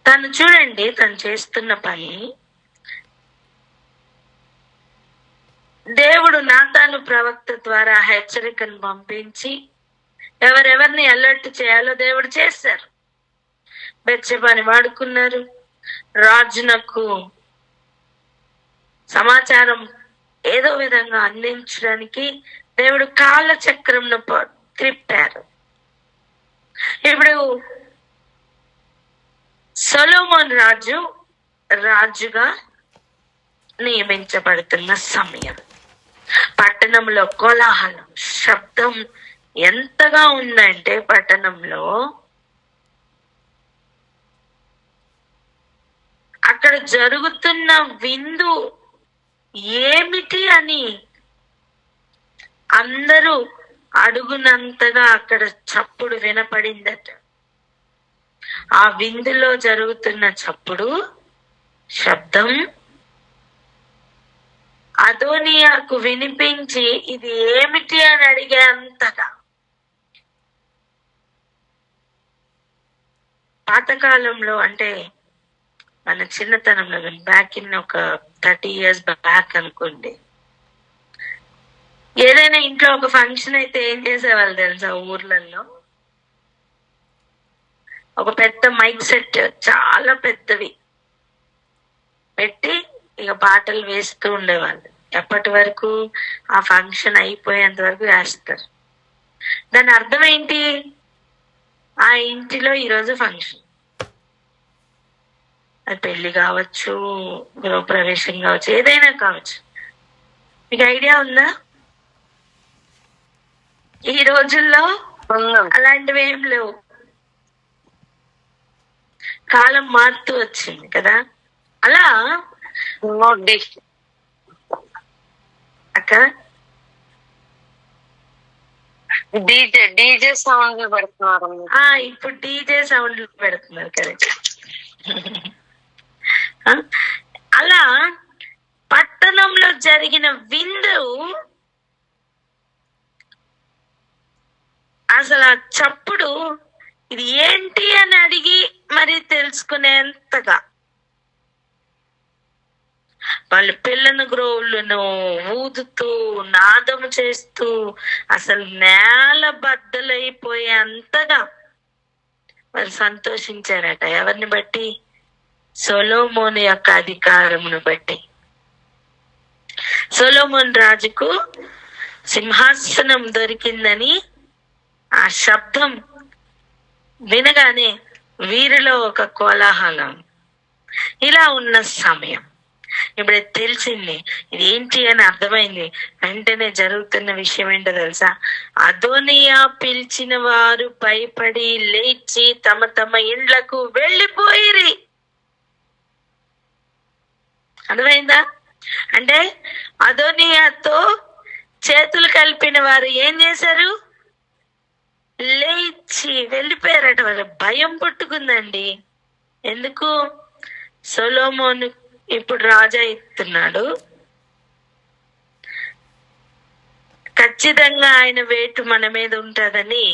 తను చూడండి, తను చేస్తున్న పని, దేవుడు నాతాను ప్రవక్త ద్వారా హెచ్చరికను పంపించి ఎవరెవరిని అలర్ట్ చేయాలో దేవుడు చేశారు. బెత్షెబాని వాడుకున్నారు. రాజునకు సమాచారం ఏదో విధంగా అందించడానికి దేవుడు కాల చక్రంను త్రిప్పారు. ఇప్పుడు సొలొమోన్ రాజుగా నియమించబడుతున్న సమయం. పట్టణంలో కోలాహలం, శబ్దం ఎంతగా ఉందంటే పట్టణంలో అక్కడ జరుగుతున్న విందు ఏమిటి అని అందరూ అడుగునంతగా అక్కడ చప్పుడు వినపడిందట. ఆ విందులో జరుగుతున్న చప్పుడు, శబ్దం అదోనియాకు వినిపించి ఇది ఏమిటి అని అడిగే అంతగా. పాతకాలంలో అంటే మన చిన్నతనంలో బ్యాక్ ఇన్ ఒక 30 years బ్యాక్ అనుకోండి, ఏదైనా ఇంట్లో ఒక ఫంక్షన్ అయితే ఏం చేసేవాళ్ళు తెలుసా? ఊర్లలో ఒక పెద్ద మైక్ సెట్, చాలా పెద్దవి పెట్టి ఇక పాటలు వేస్తూ ఉండేవాళ్ళు. ఎప్పటి వరకు? ఆ ఫంక్షన్ అయిపోయేంత వరకు వేస్తారు. దాని అర్థం ఏంటి? ఆ ఇంటిలో ఈరోజు ఫంక్షన్. అది పెళ్లి కావచ్చు, గృహప్రవేశం కావచ్చు, ఏదైనా కావచ్చు. మీకు ఐడియా ఉందా? ఈ రోజుల్లో అలాంటివి ఏం లేవు. కాలం మారుతూ వచ్చింది కదా. అలా అక్క డీజే సౌండ్లు పెడుతున్నారు. ఇప్పుడు డీజే సౌండ్లు పెడుతున్నారు కదా. అలా పట్టణంలో జరిగిన విందు అసలు ఆ చప్పుడు ఇది ఏంటి అని అడిగి మరి తెలుసుకునేంతగా వాళ్ళు పిల్లను గ్రోవులను ఊదుతూ నాదము చేస్తూ అసలు నేల బద్దలైపోయే అంతగా వాళ్ళు సంతోషించారట. ఎవరిని బట్టి? సొలొమోను యొక్క అధికారమును బట్టి. సొలొమోన్ రాజుకు సింహాసనం దొరికిందని ఆ శబ్దం వినగానే వీరిలో ఒక కోలాహలం. ఇలా ఉన్న సమయం ఇప్పుడు తెలిసింది, ఇది ఏంటి అని అర్థమైంది. వెంటనే జరుగుతున్న విషయం ఏంటో తెలుసా? అదోనియా పిలిచిన వారు భయపడి లేచి తమ తమ ఇండ్లకు వెళ్ళిపోయిరి. అర్థమైందా? అంటే అదోనియాతో చేతులు కలిపిన వారు ఏం చేశారు? లేచి వెళ్ళిపోయారట. వాళ్ళు భయం పుట్టుకుందండి. ఎందుకు? సొలొమోను ఇప్పుడు రాజా ఇస్తున్నాడు, ఖచ్చితంగా ఆయన వేటు మన మీద ఉంటదని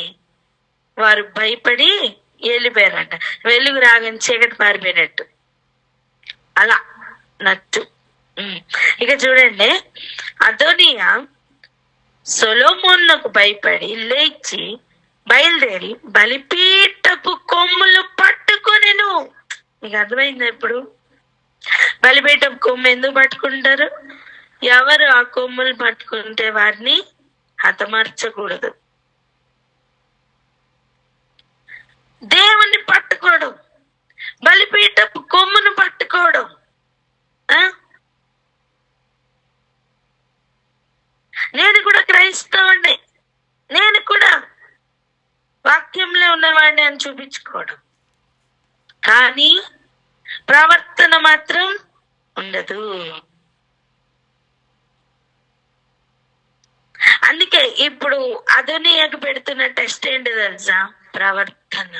వారు భయపడి వెళ్ళిపోయారంట. వెలుగు రాగానే చీకటి పారిపోయినట్టు అలా నట్టు. ఇక చూడండి, అదోనియా సొలొమోనుకు భయపడి లేచి బయలుదేరి బలిపీఠపు కొమ్ములు పట్టుకొనెను. మీకు అర్థమైందా? ఇప్పుడు బలిపీఠపు కొమ్ము ఎందుకు పట్టుకుంటారు? ఎవరు ఆ కొమ్ములు పట్టుకుంటే వారిని హతమార్చకూడదు. దేవుణ్ణి పట్టుకోవడం, బలిపీఠపు కొమ్మును పట్టుకోవడం. నేను కూడా క్రైస్తవుణ్ణి, నేను కూడా వాక్యంలో ఉన్నవాడిని అని చూపించుకోవడం, కానీ ప్రవర్తన మాత్రం ఉండదు. అందుకే ఇప్పుడు అదోనియాకు పెడుతున్న టెస్ట్ ఏంటి తెలుసా? ప్రవర్తన.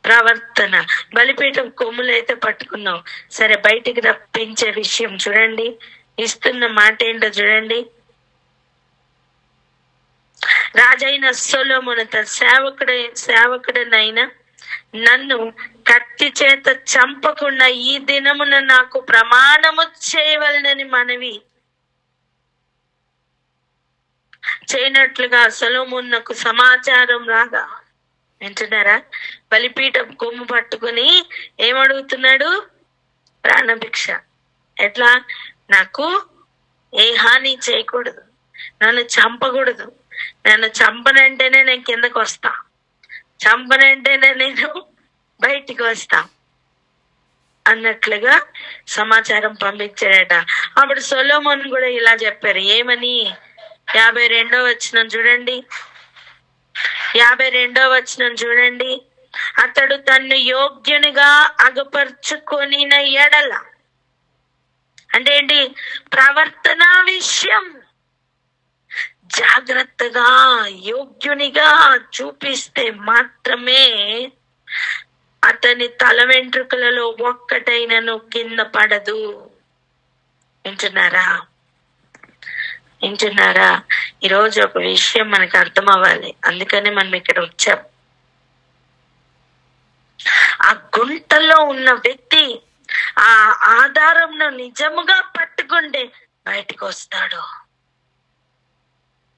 ప్రవర్తన. బలిపీఠం కొమ్ములు అయితే పట్టుకున్నావు, సరే బయటికి రప్పించే విషయం చూడండి, ఇస్తున్న మాట ఏంటో చూడండి. రాజైన సొలొమోను తన సేవకుడనైనా నన్ను కత్తి చేత చంపకుండా ఈ దినమున నాకు ప్రమాణము చేయవలనని మనవి చేయనట్లుగా సొలొమోనుకు సమాచారం రాగా, వింటున్నారా? బలిపీఠం కొమ్ము పట్టుకుని ఏమడుగుతున్నాడు? ప్రాణభిక్ష. ఎట్లా? నాకు ఏ హాని చేయకూడదు, నన్ను చంపకూడదు, నన్ను చంపనంటేనే నేను కిందకు వస్తా, చంపనంటేనే నేను బయటికి వస్తా అన్నట్లుగా సమాచారం పంపించాడట. అప్పుడు సొలొమోను కూడా ఇలా చెప్పారు. ఏమని? 52వ వచనం చూడండి. 52వ వచనం చూడండి. అతడు తన్ను యోగ్యునిగా అగపరుచుకొనిన ఎడల, అంటే ఏంటి? ప్రవర్తన విషయం జాగ్రత్తగా యోగ్యునిగా చూపిస్తే మాత్రమే అతని తల వెంట్రుకలలో ఒక్కటైనను కింద పడదు. వింటున్నారా? వింటున్నారా? ఈరోజు ఒక విషయం మనకు అర్థం అవ్వాలి, అందుకని మనం ఇక్కడ వచ్చాం. ఆ గుంటలో ఉన్న వ్యక్తి ఆ ఆధారంను నిజముగా పట్టుకుంటే బయటికి వస్తాడు.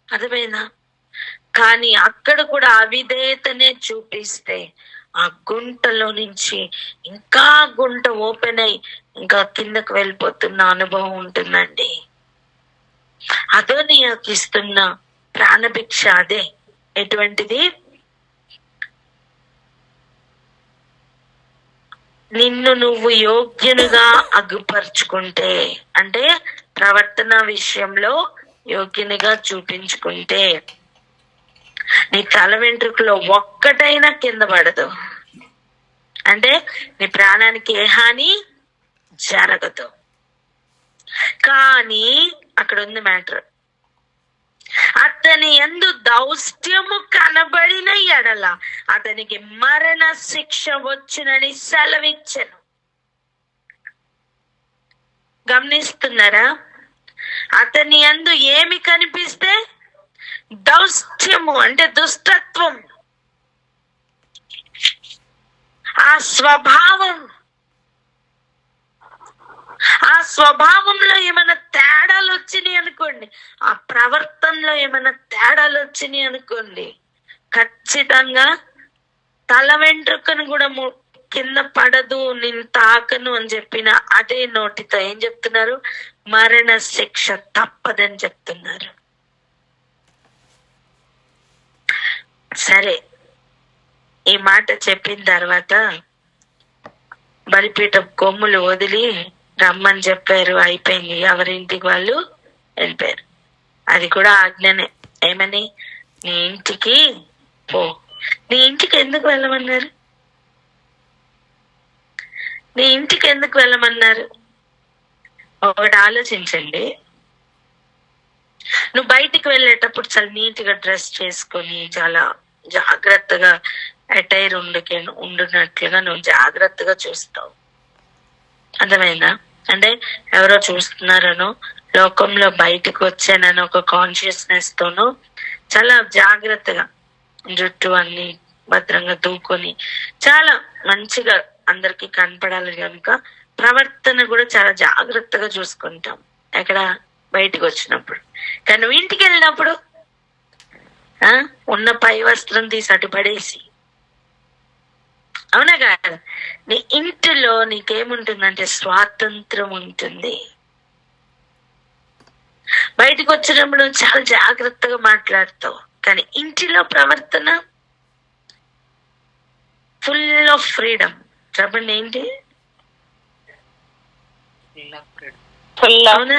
అర్థమైందా? కానీ అక్కడ కూడా అవిధేయతనే చూపిస్తే ఆ గుంటలో నుంచి ఇంకా గుంట ఓపెన్ అయి ఇంకా కిందకు వెళ్ళిపోతున్న అనుభవం ఉంటుందండి. అదోనియాకు ఇస్తున్న ప్రాణభిక్ష అదే. ఎటువంటిది? నిన్ను నువ్వు యోగ్యునిగా అగుపరుచుకుంటే, అంటే ప్రవర్తన విషయంలో యోగ్యునిగా చూపించుకుంటే నీ తల వెంట్రుకలో ఒక్కటైనా కింద పడదు, అంటే నీ ప్రాణానికి ఏ హాని జరగదు. కానీ అక్కడ ఉంది మ్యాటర్. అతని యందు దౌష్ట్యము కనబడిన ఎడల అతనికి మరణ శిక్ష వచ్చునని సెలవిచ్చెను. గమనిస్తున్నారా? అతని యందు ఏమి కనిపిస్తే? దౌష్ట్యము అంటే దుష్టత్వం, ఆ స్వభావం. ఆ స్వభావంలో ఏమైనా తేడాలు వచ్చినాయి అనుకోండి, ఆ ప్రవర్తనలో ఏమైనా తేడాలు వచ్చినాయి అనుకోండి, ఖచ్చితంగా తల వెంట్రుకను కూడా కింద పడదు, నేను తాకను అని చెప్పిన అదే నోటితో ఏం చెప్తున్నారు? మరణ శిక్ష తప్పదని చెప్తున్నారు. సరే, ఈ మాట చెప్పిన తర్వాత బలిపీఠం కొమ్ములు వదిలి రమ్మని చెప్పారు. అయిపోయింది, ఎవరింటికి వాళ్ళు వెళ్ళిపోయారు. అది కూడా ఆజ్ఞనే. ఏమని? నీ ఇంటికి పో. నీ ఇంటికి ఎందుకు వెళ్ళమన్నారు? నీ ఇంటికి ఎందుకు వెళ్ళమన్నారు? ఒకటి ఆలోచించండి. నువ్వు బయటికి వెళ్ళేటప్పుడు చాలా నీట్ గా డ్రెస్ చేసుకొని చాలా జాగ్రత్తగా అటైర్ ఉండునట్లుగా నువ్వు జాగ్రత్తగా చూస్తావు. అర్థమైందా? అంటే ఎవరో చూస్తున్నారనో, లోకంలో బయటకు వచ్చానని ఒక కాన్షియస్నెస్ తోనూ చాలా జాగ్రత్తగా జుట్టు అన్ని భద్రంగా దూకొని చాలా మంచిగా అందరికి కనపడాలి కనుక ప్రవర్తన కూడా చాలా జాగ్రత్తగా చూసుకుంటాం ఎక్కడ బయటికి వచ్చినప్పుడు. కానీ నువ్వు ఇంటికి వెళ్ళినప్పుడు ఉన్న పై వస్త్రం తీసి అటు పడేసి, అవునా కాదు? నీ ఇంటిలో నీకేముంటుందంటే స్వాతంత్రం ఉంటుంది. బయటకు వచ్చినప్పుడు చాలా జాగ్రత్తగా మాట్లాడతావు, కానీ ఇంటిలో ప్రవర్తన ఫుల్ ఆఫ్ ఫ్రీడమ్. చెప్పండి ఏంటి? అవునా?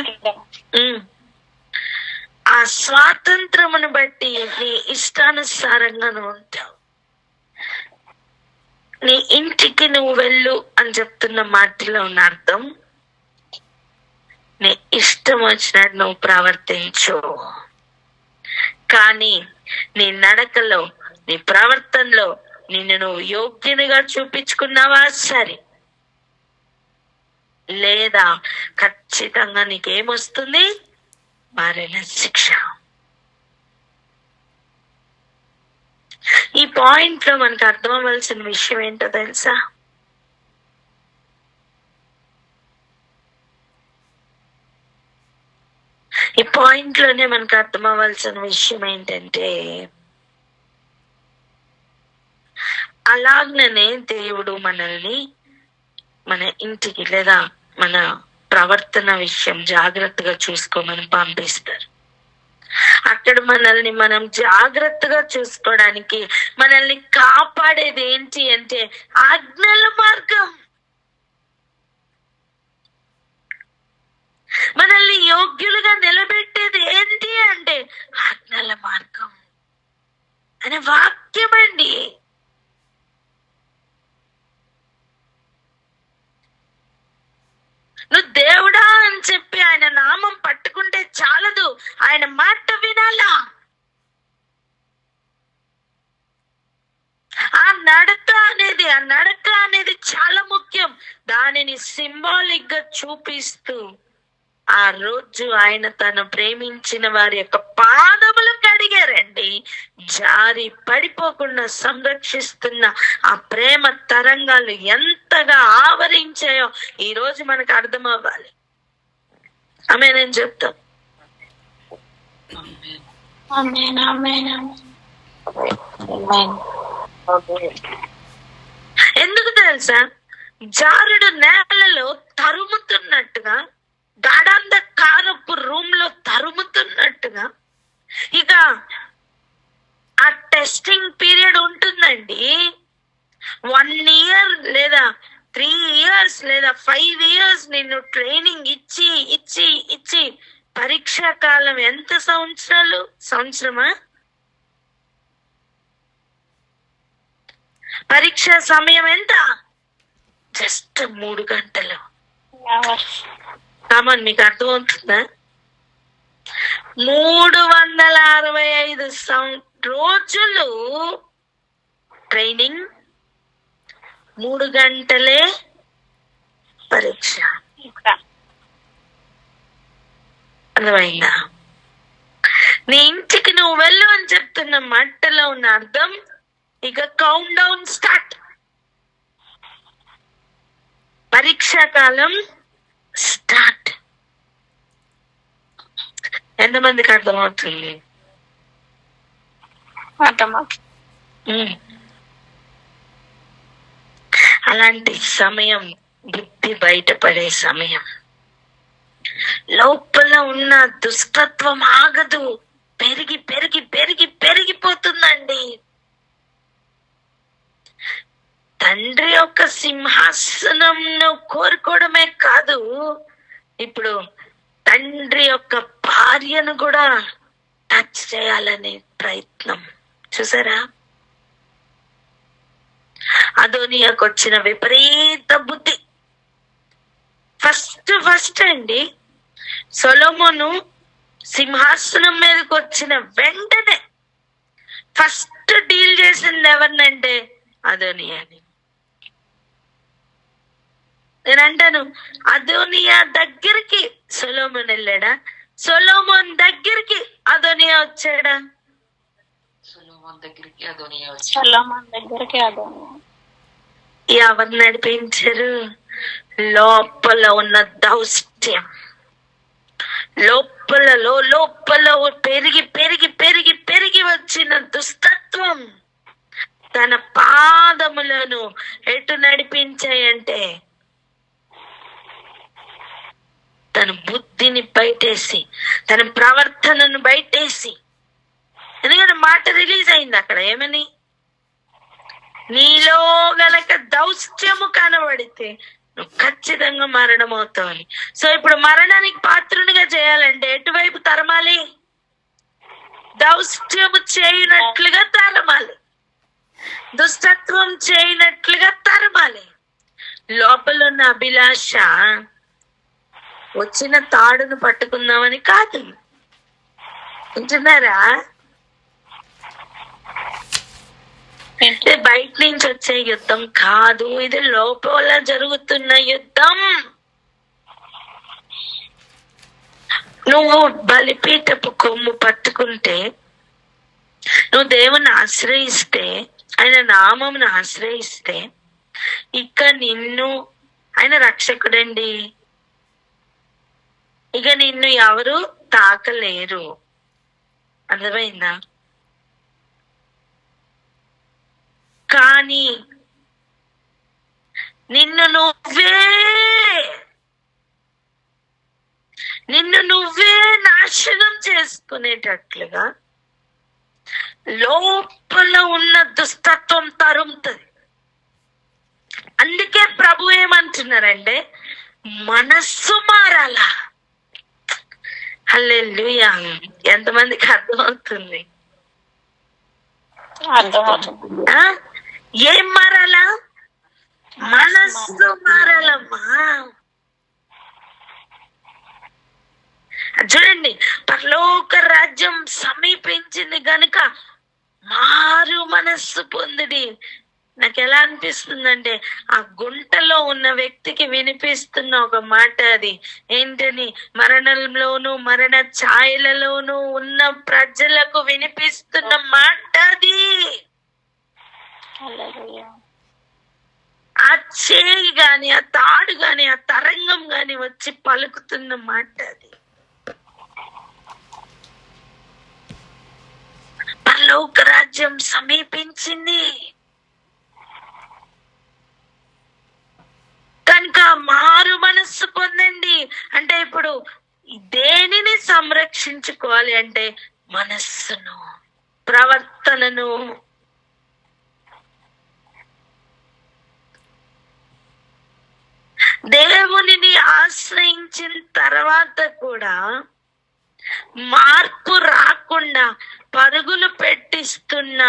ఆ స్వాతంత్రమును బట్టి నీ ఇష్టానుసారంగా నువ్వు ఉంటావు. నీ ఇంటికి నువ్వు వెళ్ళు అని చెప్తున్న మాటలో ఉన్న అర్థం, నీ ఇష్టం వచ్చినట్టు నువ్వు ప్రవర్తించు, కానీ నీ నడకలో నీ ప్రవర్తనలో నిన్ను నువ్వు యోగ్యునిగా చూపించుకున్నావా సరే, లేదా ఖచ్చితంగా నీకేమొస్తుంది? మరణ శిక్ష. ఈ పాయింట్ లో మనకు అర్థం అవ్వాల్సిన విషయం ఏంటో తెలుసా? ఈ పాయింట్ లోనే మనకు అర్థం అవ్వాల్సిన విషయం ఏంటంటే, అలాగనే దేవుడు మనల్ని మన ఇంటికి లేదా మన ప్రవర్తన విషయం జాగ్రత్తగా చూసుకోమని పంపిస్తారు. అక్కడ మనల్ని మనం జాగ్రత్తగా చూసుకోవడానికి మనల్ని కాపాడేది ఏంటి అంటే ఆజ్ఞల మార్గం. మనల్ని యోగ్యులుగా నిలబెట్టేది ఏంటి అంటే ఆజ్ఞల మార్గం అనే వాక్యం అండి. నువ్వు దేవుడా అని చెప్పి ఆయన నామం పట్టుకుంటే చాలదు, ఆయన మాట వినాలా. ఆ నడక అనేది చాలా ముఖ్యం. దానిని సింబాలిక్ గా చూపిస్తూ ఆ రోజు ఆయన తను ప్రేమించిన వారి యొక్క పాదములు కడిగారండి. జారి పడిపోకుండా సంరక్షిస్తున్న ఆ ప్రేమ తరంగాలు ఎంతగా ఆవరించాయో ఈ రోజు మనకు అర్థం అవ్వాలి. ఆమె నేను చెప్తాం. ఎందుకు తెలుసా? జారుడు నేలలో తరుముతున్నట్టుగా, గాఢాంధకారపు రూమ్ లో తరుముతున్నట్టుగా ఇక ఆ టెస్టింగ్ పీరియడ్ ఉంటుందండి. 1 year లేదా 3 years లేదా 5 years నిన్ను ట్రైనింగ్ ఇచ్చి ఇచ్చి ఇచ్చి పరీక్షా కాలం ఎంత సంవత్సరాలు? సంవత్సరమా? పరీక్ష సమయం ఎంత? జస్ట్ 3 గంటలు. కామన్, మీకు అర్థమవుతుందా? 365 రోజులు ట్రైనింగ్, 3 గంటలే పరీక్ష. అర్థమైందా? నీ ఇంటికి నువ్వు వెళ్ళు అని చెప్తున్న మాటలో ఉన్న అర్థం, ఇక కౌంట్ డౌన్ స్టార్ట్. పరీక్షాకాలం స్టార్ట్. ఎంతమందికి అర్థమవుతుంది? అలాంటి సమయం బుద్ధి బయటపడే సమయం. లోపల ఉన్న దుష్టత్వం ఆగదు, పెరిగి పెరిగి పెరిగి పెరిగిపోతుందండి. తండ్రి యొక్క సింహాసనం కోరుకోవడమే కాదు, ఇప్పుడు తండ్రి యొక్క భార్యను కూడా టచ్ చేయాలనే ప్రయత్నం. చూసారా? అదోనియాకు వచ్చిన విపరీత బుద్ధి. ఫస్ట్ అండి, సొలొమోను సింహాసనం మీదకి వచ్చిన వెంటనే ఫస్ట్ డీల్ చేసింది ఎవరినంటే అదోనియాని. నేనంటాను, అదోనియా దగ్గరికి సొలొమోన్ వెళ్ళాడా? సొలొమోన్ దగ్గరికి అదోనియా వచ్చాడా? సొలొమోను దగ్గరికి అదోనియా. ఎవరు నడిపించారు? లోపల ఉన్న దౌష్ట్యం, లోపల పెరిగి పెరిగి పెరిగి పెరిగి వచ్చిన దుస్తత్వం తన పాదములను ఎటు నడిపించాయంటే తన బుద్ధిని బయటేసి, తన ప్రవర్తనను బయటేసి. ఎందుకంటే మాట రిలీజ్ అయింది అక్కడ. ఏమని? నీలో గనక దౌష్ట్యము కనబడితే నువ్వు ఖచ్చితంగా మరణం అవుతావు. సో ఇప్పుడు మరణానికి పాత్రునిగా చేయాలంటే ఎటువైపు తరమాలి? దౌష్ట్యము చేయనట్లుగా తరమాలి, దుష్టత్వం చేయనట్లుగా తరమాలి. లోపల ఉన్న అభిలాష వచ్చిన తాడును పట్టుకుందామని కాదు. వింటున్నారా? బయట నుంచి వచ్చే యుద్ధం కాదు, ఇది లోపల జరుగుతున్న యుద్ధం. నువ్వు బలిపీఠపు కొమ్ము పట్టుకుంటే, నువ్వు దేవుని ఆశ్రయిస్తే, ఆయన నామమును ఆశ్రయిస్తే, ఇక నిన్ను, ఆయన రక్షకుడండి, ఇక నిన్ను ఎవరు తాకలేరు. అర్థమైందా? కానీ నిన్ను నువ్వే నాశనం చేసుకునేటట్లుగా లోపల ఉన్న దుస్తత్వం తరుముతుంది. అందుకే ప్రభు ఏమంటున్నారంటే మనస్సు మారాలా. హల్లెలూయా. ఎంతమందికి అర్థమవుతుంది? ఏం మారాలా? మనస్సు మారాలమ్మా. చూడండి, పరలోక రాజ్యం సమీపించింది గనుక మారు మనస్సు పొందిడి. నాకు ఎలా అనిపిస్తుందంటే ఆ గుంటలో ఉన్న వ్యక్తికి వినిపిస్తున్న ఒక మాట అది ఏంటని, మరణంలోను మరణ ఛాయలలోను ఉన్న ప్రజలకు వినిపిస్తున్న మాట అది. ఆ చేయి గాని, ఆ తాడు గాని, ఆ తరంగం గాని వచ్చి పలుకుతున్న మాట అది. పరలోక రాజ్యం సమీపించింది కనుక మారు మనస్సు పొందండి. అంటే ఇప్పుడు దేనిని సంరక్షించుకోవాలి అంటే మనస్సును, ప్రవర్తనను. దేవునిని ఆశ్రయించిన తర్వాత కూడా మార్పు రాకుండా పరుగులు పెట్టిస్తున్న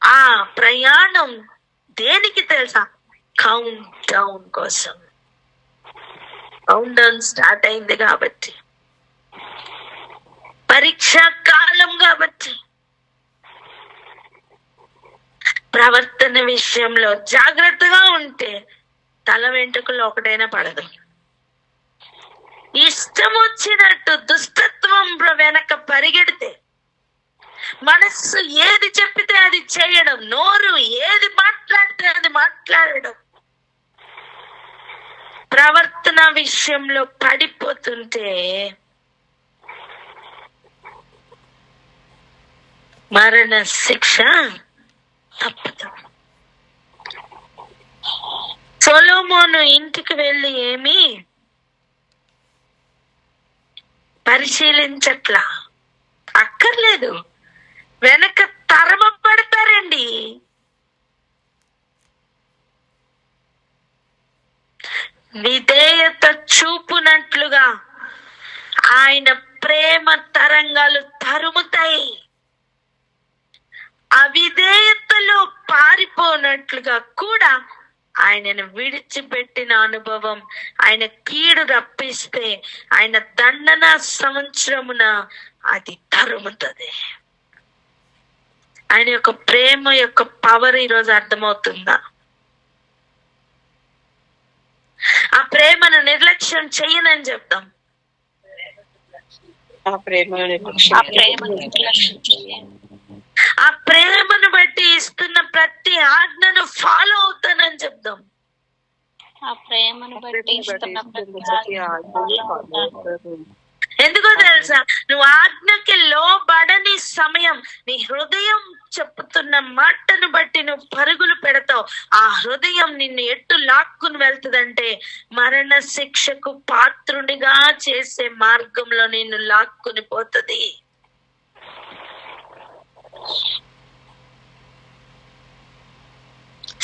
ఆ ప్రయాణం దేనికి తెలుసా? కౌంట్ డౌన్ కోసం. కౌంట్ డౌన్ స్టార్ట్ అయింది కాబట్టి, పరీక్షా కాలం కాబట్టి, ప్రవర్తన విషయంలో జాగ్రత్తగా ఉంటే తల వెంట్రుకలు ఒకటైనా పడదు. ఇష్టం వచ్చినట్టు దుష్టత్వం వెనక పరిగెడితే, మనస్సు ఏది చెప్పితే అది చేయడం, నోరు ఏది మాట్లాడితే అది మాట్లాడడం, ప్రవర్తన విషయంలో పడిపోతుంటే మరణ శిక్ష తప్పదు. సొలొమోను ఇంటికి వెళ్ళి ఏమి పరిశీలించట్లా, అక్కర్లేదు, వెనక తరమపడతారండి. విధేయత చూపునట్లుగా ఆయన ప్రేమ తరంగాలు తరుముతాయి. అవిధేయతలో పారిపోనట్లుగా కూడా ఆయనను విడిచిపెట్టిన అనుభవం, ఆయన కీడు రప్పిస్తే ఆయన దండన సంవత్సరమున అది తరుముతుంది. ఆయన యొక్క ప్రేమ యొక్క పవర్ ఈరోజు అర్థమవుతుందా? ఆ ప్రేమను నిర్లక్ష్యం చెయ్యనని చెప్తాం. ఆ ప్రేమను బట్టి ఇస్తున్న ప్రతి ఆజ్ఞను ఫాలో అవుతానని చెప్దాం. ఆ ప్రేమను బట్టి ఇస్తున్న ఎందుకో తెలుసా, నువ్వు ఆజ్ఞకి లోబడని సమయం నీ హృదయం చెప్తున్న మాటను బట్టి నువ్వు పరుగులు పెడతావు. ఆ హృదయం నిన్ను ఎట్టు లాక్కుని వెళ్తుందంటే మరణ శిక్షకు పాత్రునిగా చేసే మార్గంలో నిన్ను లాక్కుని పోతుంది.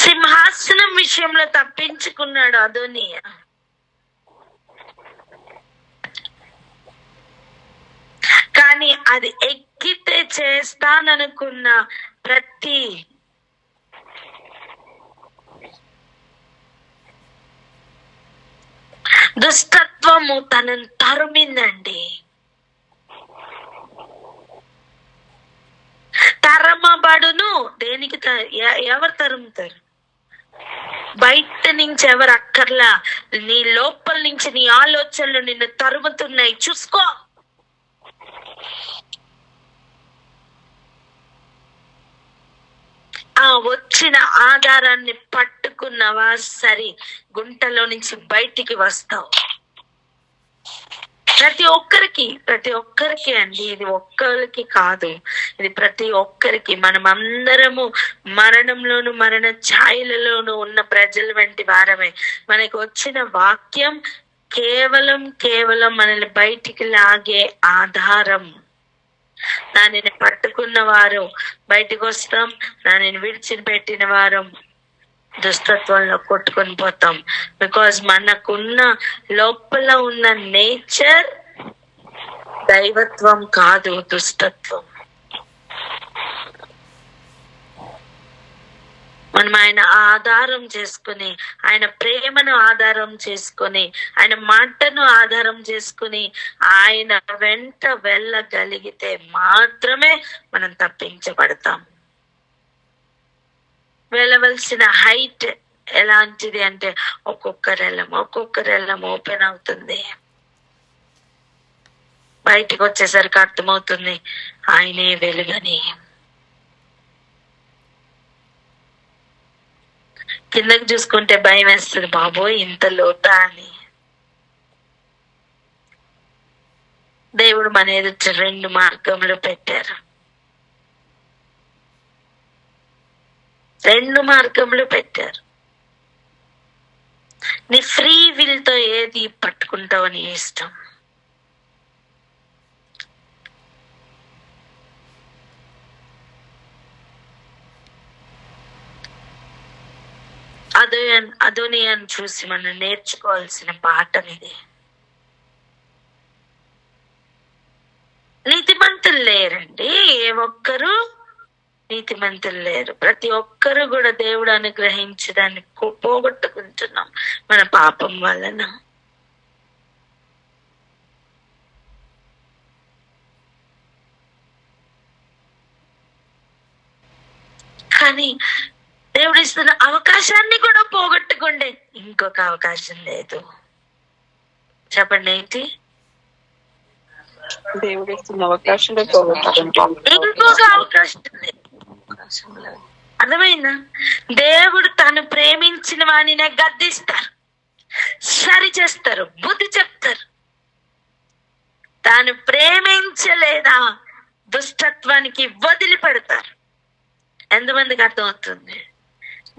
సింహాసనం విషయంలో తప్పించుకున్నాడు అదోనియా. కానీ అది ఎక్కితే చేస్తాననుకున్న ప్రతి దుష్టత్వము తనను తరుమిందండి. తరమబడును. దేనికి ఎవరు తరుముతారు? బయట నుంచి ఎవరు అక్కర్లా, నీ లోపల నుంచి నీ ఆలోచనలు నిన్ను తరుముతున్నాయి. చూసుకో. ఆ వచ్చిన ఆధారాన్ని పట్టుకున్నవా సరి గుంటలో నుంచి బయటికి వస్తావు. ప్రతి ఒక్కరికి అండి, ఇది ఒక్కరికి కాదు, ఇది ప్రతి ఒక్కరికి. మనం అందరము మరణంలోను మరణ ఛాయలలోను ఉన్న ప్రజల వంటి వారమే. మనకు వచ్చిన వాక్యం కేవలం మనల్ని బయటికి లాగే ఆధారం. దానిని పట్టుకున్న వారు బయటకు వస్తాం, దానిని విడిచిపెట్టిన వారు దుష్టత్వంలో కొట్టుకొని పోతాం. బికాజ్ మనకున్న లోపల ఉన్న నేచర్ దైవత్వం కాదు, దుష్టత్వం. మనం ఆయన ఆధారం చేసుకుని, ఆయన ప్రేమను ఆధారం చేసుకుని, ఆయన మాటను ఆధారం చేసుకుని ఆయన వెంట వెళ్ళగలిగితే మాత్రమే మనం తప్పించబడతాం. వెళ్ళవలసిన హైట్ ఎలాంటిది అంటే ఒక్కొక్కరెల్లం ఓపెన్ అవుతుంది. బయటికి వచ్చేసరికి అర్థమవుతుంది ఆయనే వెలుగని. కిందకి చూసుకుంటే భయం వేస్తుంది, బాబోయ్ ఇంత లోతా అని. దేవుడు మన ఎదుట 2 మార్గములు పెట్టారు. 2 మార్గములు పెట్టారు. నీ ఫ్రీ విల్ తో ఏది పట్టుకుంటావు నీ ఇష్టం. అదోనియాను చూసి మనం నేర్చుకోవాల్సిన పాఠం ఇది. నీతిమంతులు లేరండి, ఏ ఒక్కరు నీతిమంతులు లేరు. ప్రతి ఒక్కరు కూడా దేవుడు అనుగ్రహించడాన్ని పోగొట్టుకుంటున్నాం మన పాపం వలన. కానీ దేవుడు ఇస్తున్న అవకాశాన్ని కూడా పోగొట్టుకుండే ఇంకొక అవకాశం లేదు. చెప్పండి ఏంటి? దేవుడు ఇస్తున్న అవకాశం ఇంకొక అవకాశం లేదు. అర్థమైందా? దేవుడు తను ప్రేమించిన వాడినే గద్దిస్తారు, సరి చేస్తారు, బుద్ధి చెప్తారు. తాను ప్రేమించలేదా దుష్టత్వానికి వదిలిపెడతారు. ఎంతమందికి అర్థమవుతుంది?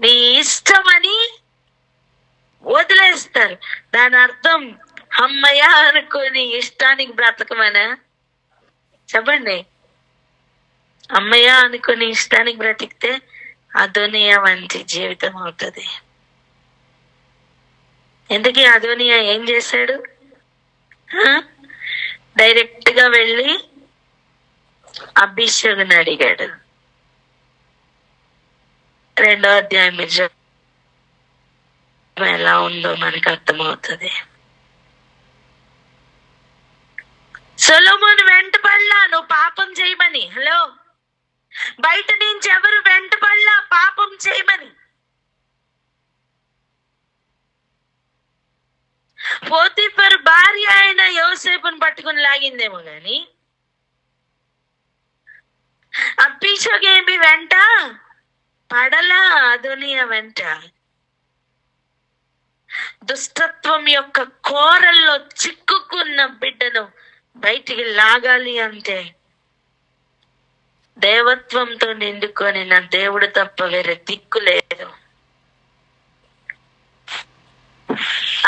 నీ ఇష్టమని వదిలేస్తారు. దాని అర్థం అమ్మయ్య అనుకుని ఇష్టానికి బ్రతకమనా? చెప్పండి. అమ్మయ్య అనుకుని ఇష్టానికి బ్రతికితే అదోనియా వంటి జీవితం అవుతుంది. ఎందుకు అదోనియా ఏం చేశాడు? డైరెక్ట్ గా వెళ్ళి అభిషేకుని అడిగాడు. 2వ అధ్యాయం ఎలా ఉందో మనకు అర్థమవుతుంది. సొలొమోను వెంటపడలా నువ్వు పాపం చేయమని. హలో, బయట నుంచి ఎవరు వెంటపడలా పాపం చేయమని. పోతీఫరు భార్య అయిన యోసేపుని పట్టుకుని లాగిందేమో గాని అభిషోగేమి వెంట పడలా, అదోనియా వెంట. దుష్టత్వం యొక్క కోరల్లో చిక్కుకున్న బిడ్డను బయటికి లాగాలి అంటే దేవత్వంతో నిండుకొని నా దేవుడు తప్ప వేరే దిక్కు లేదు.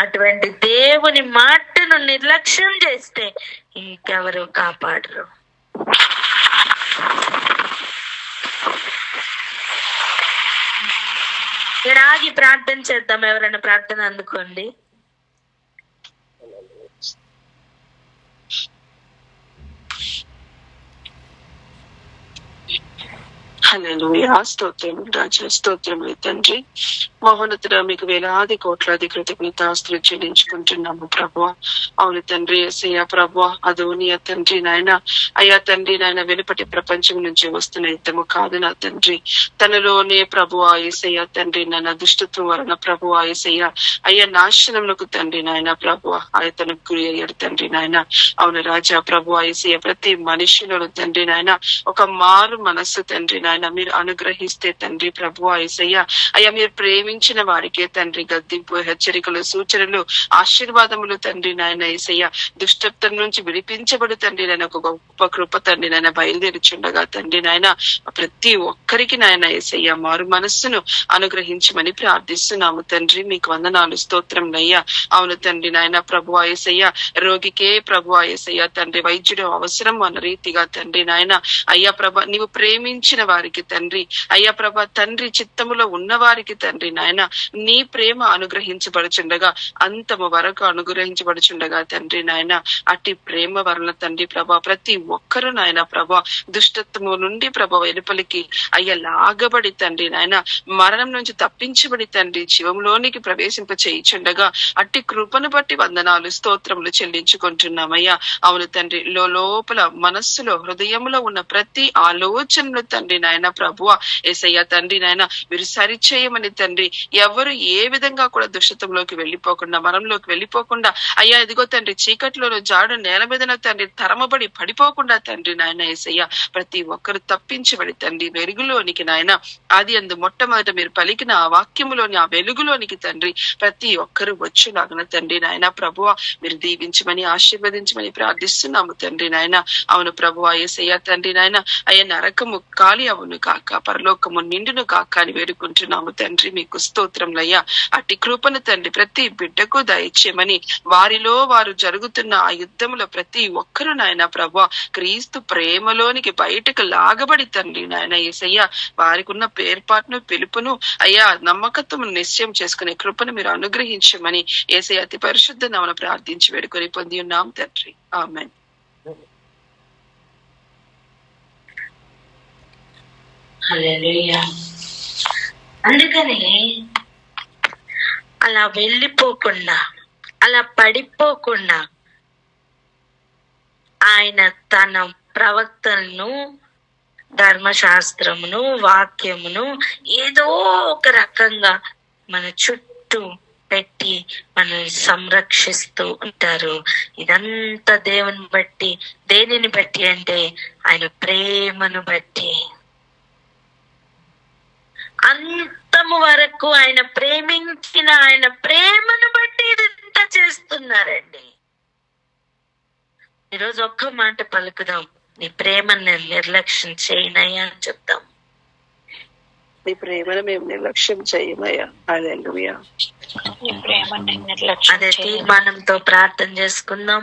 అటువంటి దేవుని మాటను నిర్లక్ష్యం చేస్తే ఇంకెవరు కాపాడరు. ఇక్కడ ఆగి ప్రార్థన చేద్దాం. ఎవరైనా ప్రార్థన అందుకోండి. హల్లెలూయా. స్తోత్రం రాజా, స్తోత్రములు తండ్రి. మహోన్నతుడా, మీకు వేలాది కోట్లాది కృతజ్ఞతాస్తులు చెల్లించుకుంటున్నాము ప్రభువా. అవును తండ్రి, యేసయ్య ప్రభువా, అదోనియా తండ్రి నాయన, అయ్యా తండ్రి నాయన, వెలుపటి ప్రపంచం నుంచి వస్తున్న యుద్ధము కాదు నా తండ్రి, తనలోనే ప్రభువా యేసయ్య తండ్రి నాయన దుష్టత్వం వలన ప్రభువా యేసయ్య అయ్యా నాశనములకు తండ్రి నాయన ప్రభువా ఆయతనకు గురి అయ్యాడు తండ్రి నాయన. అవును రాజా ప్రభువా యేసయ్య, ప్రతి మనిషిలోను తండ్రి నాయన ఒక మారు మనస్సు తండ్రి నాయన మీరు అనుగ్రహిస్తే తండ్రి ప్రభువా యేసయ్య అయ్యా, మీరు ప్రేమించిన వారికే తండ్రి గద్దింపు, హెచ్చరికలు, సూచనలు, ఆశీర్వాదములు తండ్రి నాయన యేసయ్య, దుష్టత్వం నుంచి విడిపించబడు తండ్రి నాయన ఒక గొప్ప కృప తండ్రి నాయన బయలుదేరిచుండగా తండ్రి నాయన ప్రతి ఒక్కరికి నాయన యేసయ్య మారు మనస్సును అనుగ్రహించమని ప్రార్థిస్తున్నాము తండ్రి. మీకు వందనాలు, స్తోత్రం నయ్యా. అవును తండ్రి నాయన ప్రభువా యేసయ్య, రోగికే ప్రభువా యేసయ్య తండ్రి వైద్యుడు అవసరం అన్న రీతిగా తండ్రి నాయన అయ్యా ప్రభ నీవు ప్రేమించిన వారికి తండ్రి అయ్యా ప్రభ తండ్రి చిత్తములో ఉన్న వారికి తండ్రి నాయన నీ ప్రేమ అనుగ్రహించబడుచుండగా, అంతము వరకు అనుగ్రహించబడుచుండగా తండ్రి నాయన అట్టి ప్రేమ వలన తండ్రి ప్రభా ప్రతి ఒక్కరు నాయన ప్రభా దుష్టత్వము నుండి ప్రభ వెలుపలికి అయ్యా లాగబడి తండ్రి నాయన మరణం నుంచి తప్పించబడి తండ్రి జీవంలోనికి ప్రవేశింప చేయుచుండగా అట్టి కృపను బట్టి వందనాలు, స్తోత్రములు చెల్లించుకుంటున్నామయ్యా. అవును తండ్రి, లోపల మనస్సులో హృదయంలో ఉన్న ప్రతి ఆలోచనలు తండ్రి నాయన ప్రభువా యేసయ్య తండ్రి నాయన మీరు సరిచేయమని తండ్రి, ఎవరు ఏ విధంగా కూడా దుష్టత్వంలోకి వెళ్ళిపోకుండా, మరణంలోకి వెళ్ళిపోకుండా అయ్యా ఇదిగో తండ్రి చీకట్లోనూ జాడు నేల మీదనో తండ్రి తరమబడి పడిపోకుండా తండ్రి నాయన యేసయ్య ప్రతి ఒక్కరు తప్పించబడి తండ్రి వెలుగులోనికి నాయన ఆది అందు మొట్టమొదట మీరు పలికిన ఆ వాక్యములోని ఆ వెలుగులోనికి తండ్రి ప్రతి ఒక్కరు వచ్చులాగన తండ్రి నాయన ప్రభువా మీరు దీవించమని ఆశీర్వదించమని ప్రార్థిస్తున్నాము తండ్రి నాయన. అవును ప్రభువా యేసయ్య తండ్రి నాయన అయ్యా నరకము ఖాళీ అవును కాక, పరలోకము నిండును కాక అని వేడుకుంటున్నాము తండ్రి. మీకు స్తోత్రంలయ్యా. అట్టి కృపను తండ్రి ప్రతి బిడ్డకు దయచేయమని, వారిలో వారు జరుగుతున్న ఆ యుద్ధంలో ప్రతి ఒక్కరు నాయన ప్రభువా క్రీస్తు ప్రేమలోనికి బయటకు లాగబడి తండ్రి నాయన యేసయ్య వారికి ఉన్న పేర్పాటును పిలుపును అయ్యా నమ్మకత్వం నిశ్చయం చేసుకునే కృపను మీరు అనుగ్రహించమని యేసయ్య అతి పరిశుద్ధ నామమున ప్రార్థించి వేడుకొని పొంది ఉన్నాం తండ్రి. ఆమేన్. హల్లెలూయా. అందుకని అలా వెళ్ళిపోకుండా, అలా పడిపోకుండా ఆయన తన ప్రవక్తలను, ధర్మశాస్త్రమును, వాక్యమును ఏదో ఒక రకంగా మన చుట్టూ పెట్టి మనల్ని సంరక్షిస్తూ ఉంటారు. ఇదంతా దేవుని బట్టి, దేనిని బట్టి అంటే ఆయన ప్రేమను బట్టి. అంతము వరకు ఆయన ప్రేమించిన ఆయన ప్రేమను బట్టి ఇదంతా చేస్తున్నారండి. ఈరోజు ఒక్క మాట పలుకుదాం, నీ ప్రేమను నేను నిర్లక్ష్యం చేయనయ్యా అని చెప్తాం. నీ ప్రేమను మేము నిర్లక్ష్యం చేయమయ్యా. హల్లెలూయా. అదే తీర్మానంతో ప్రార్థన చేసుకుందాం.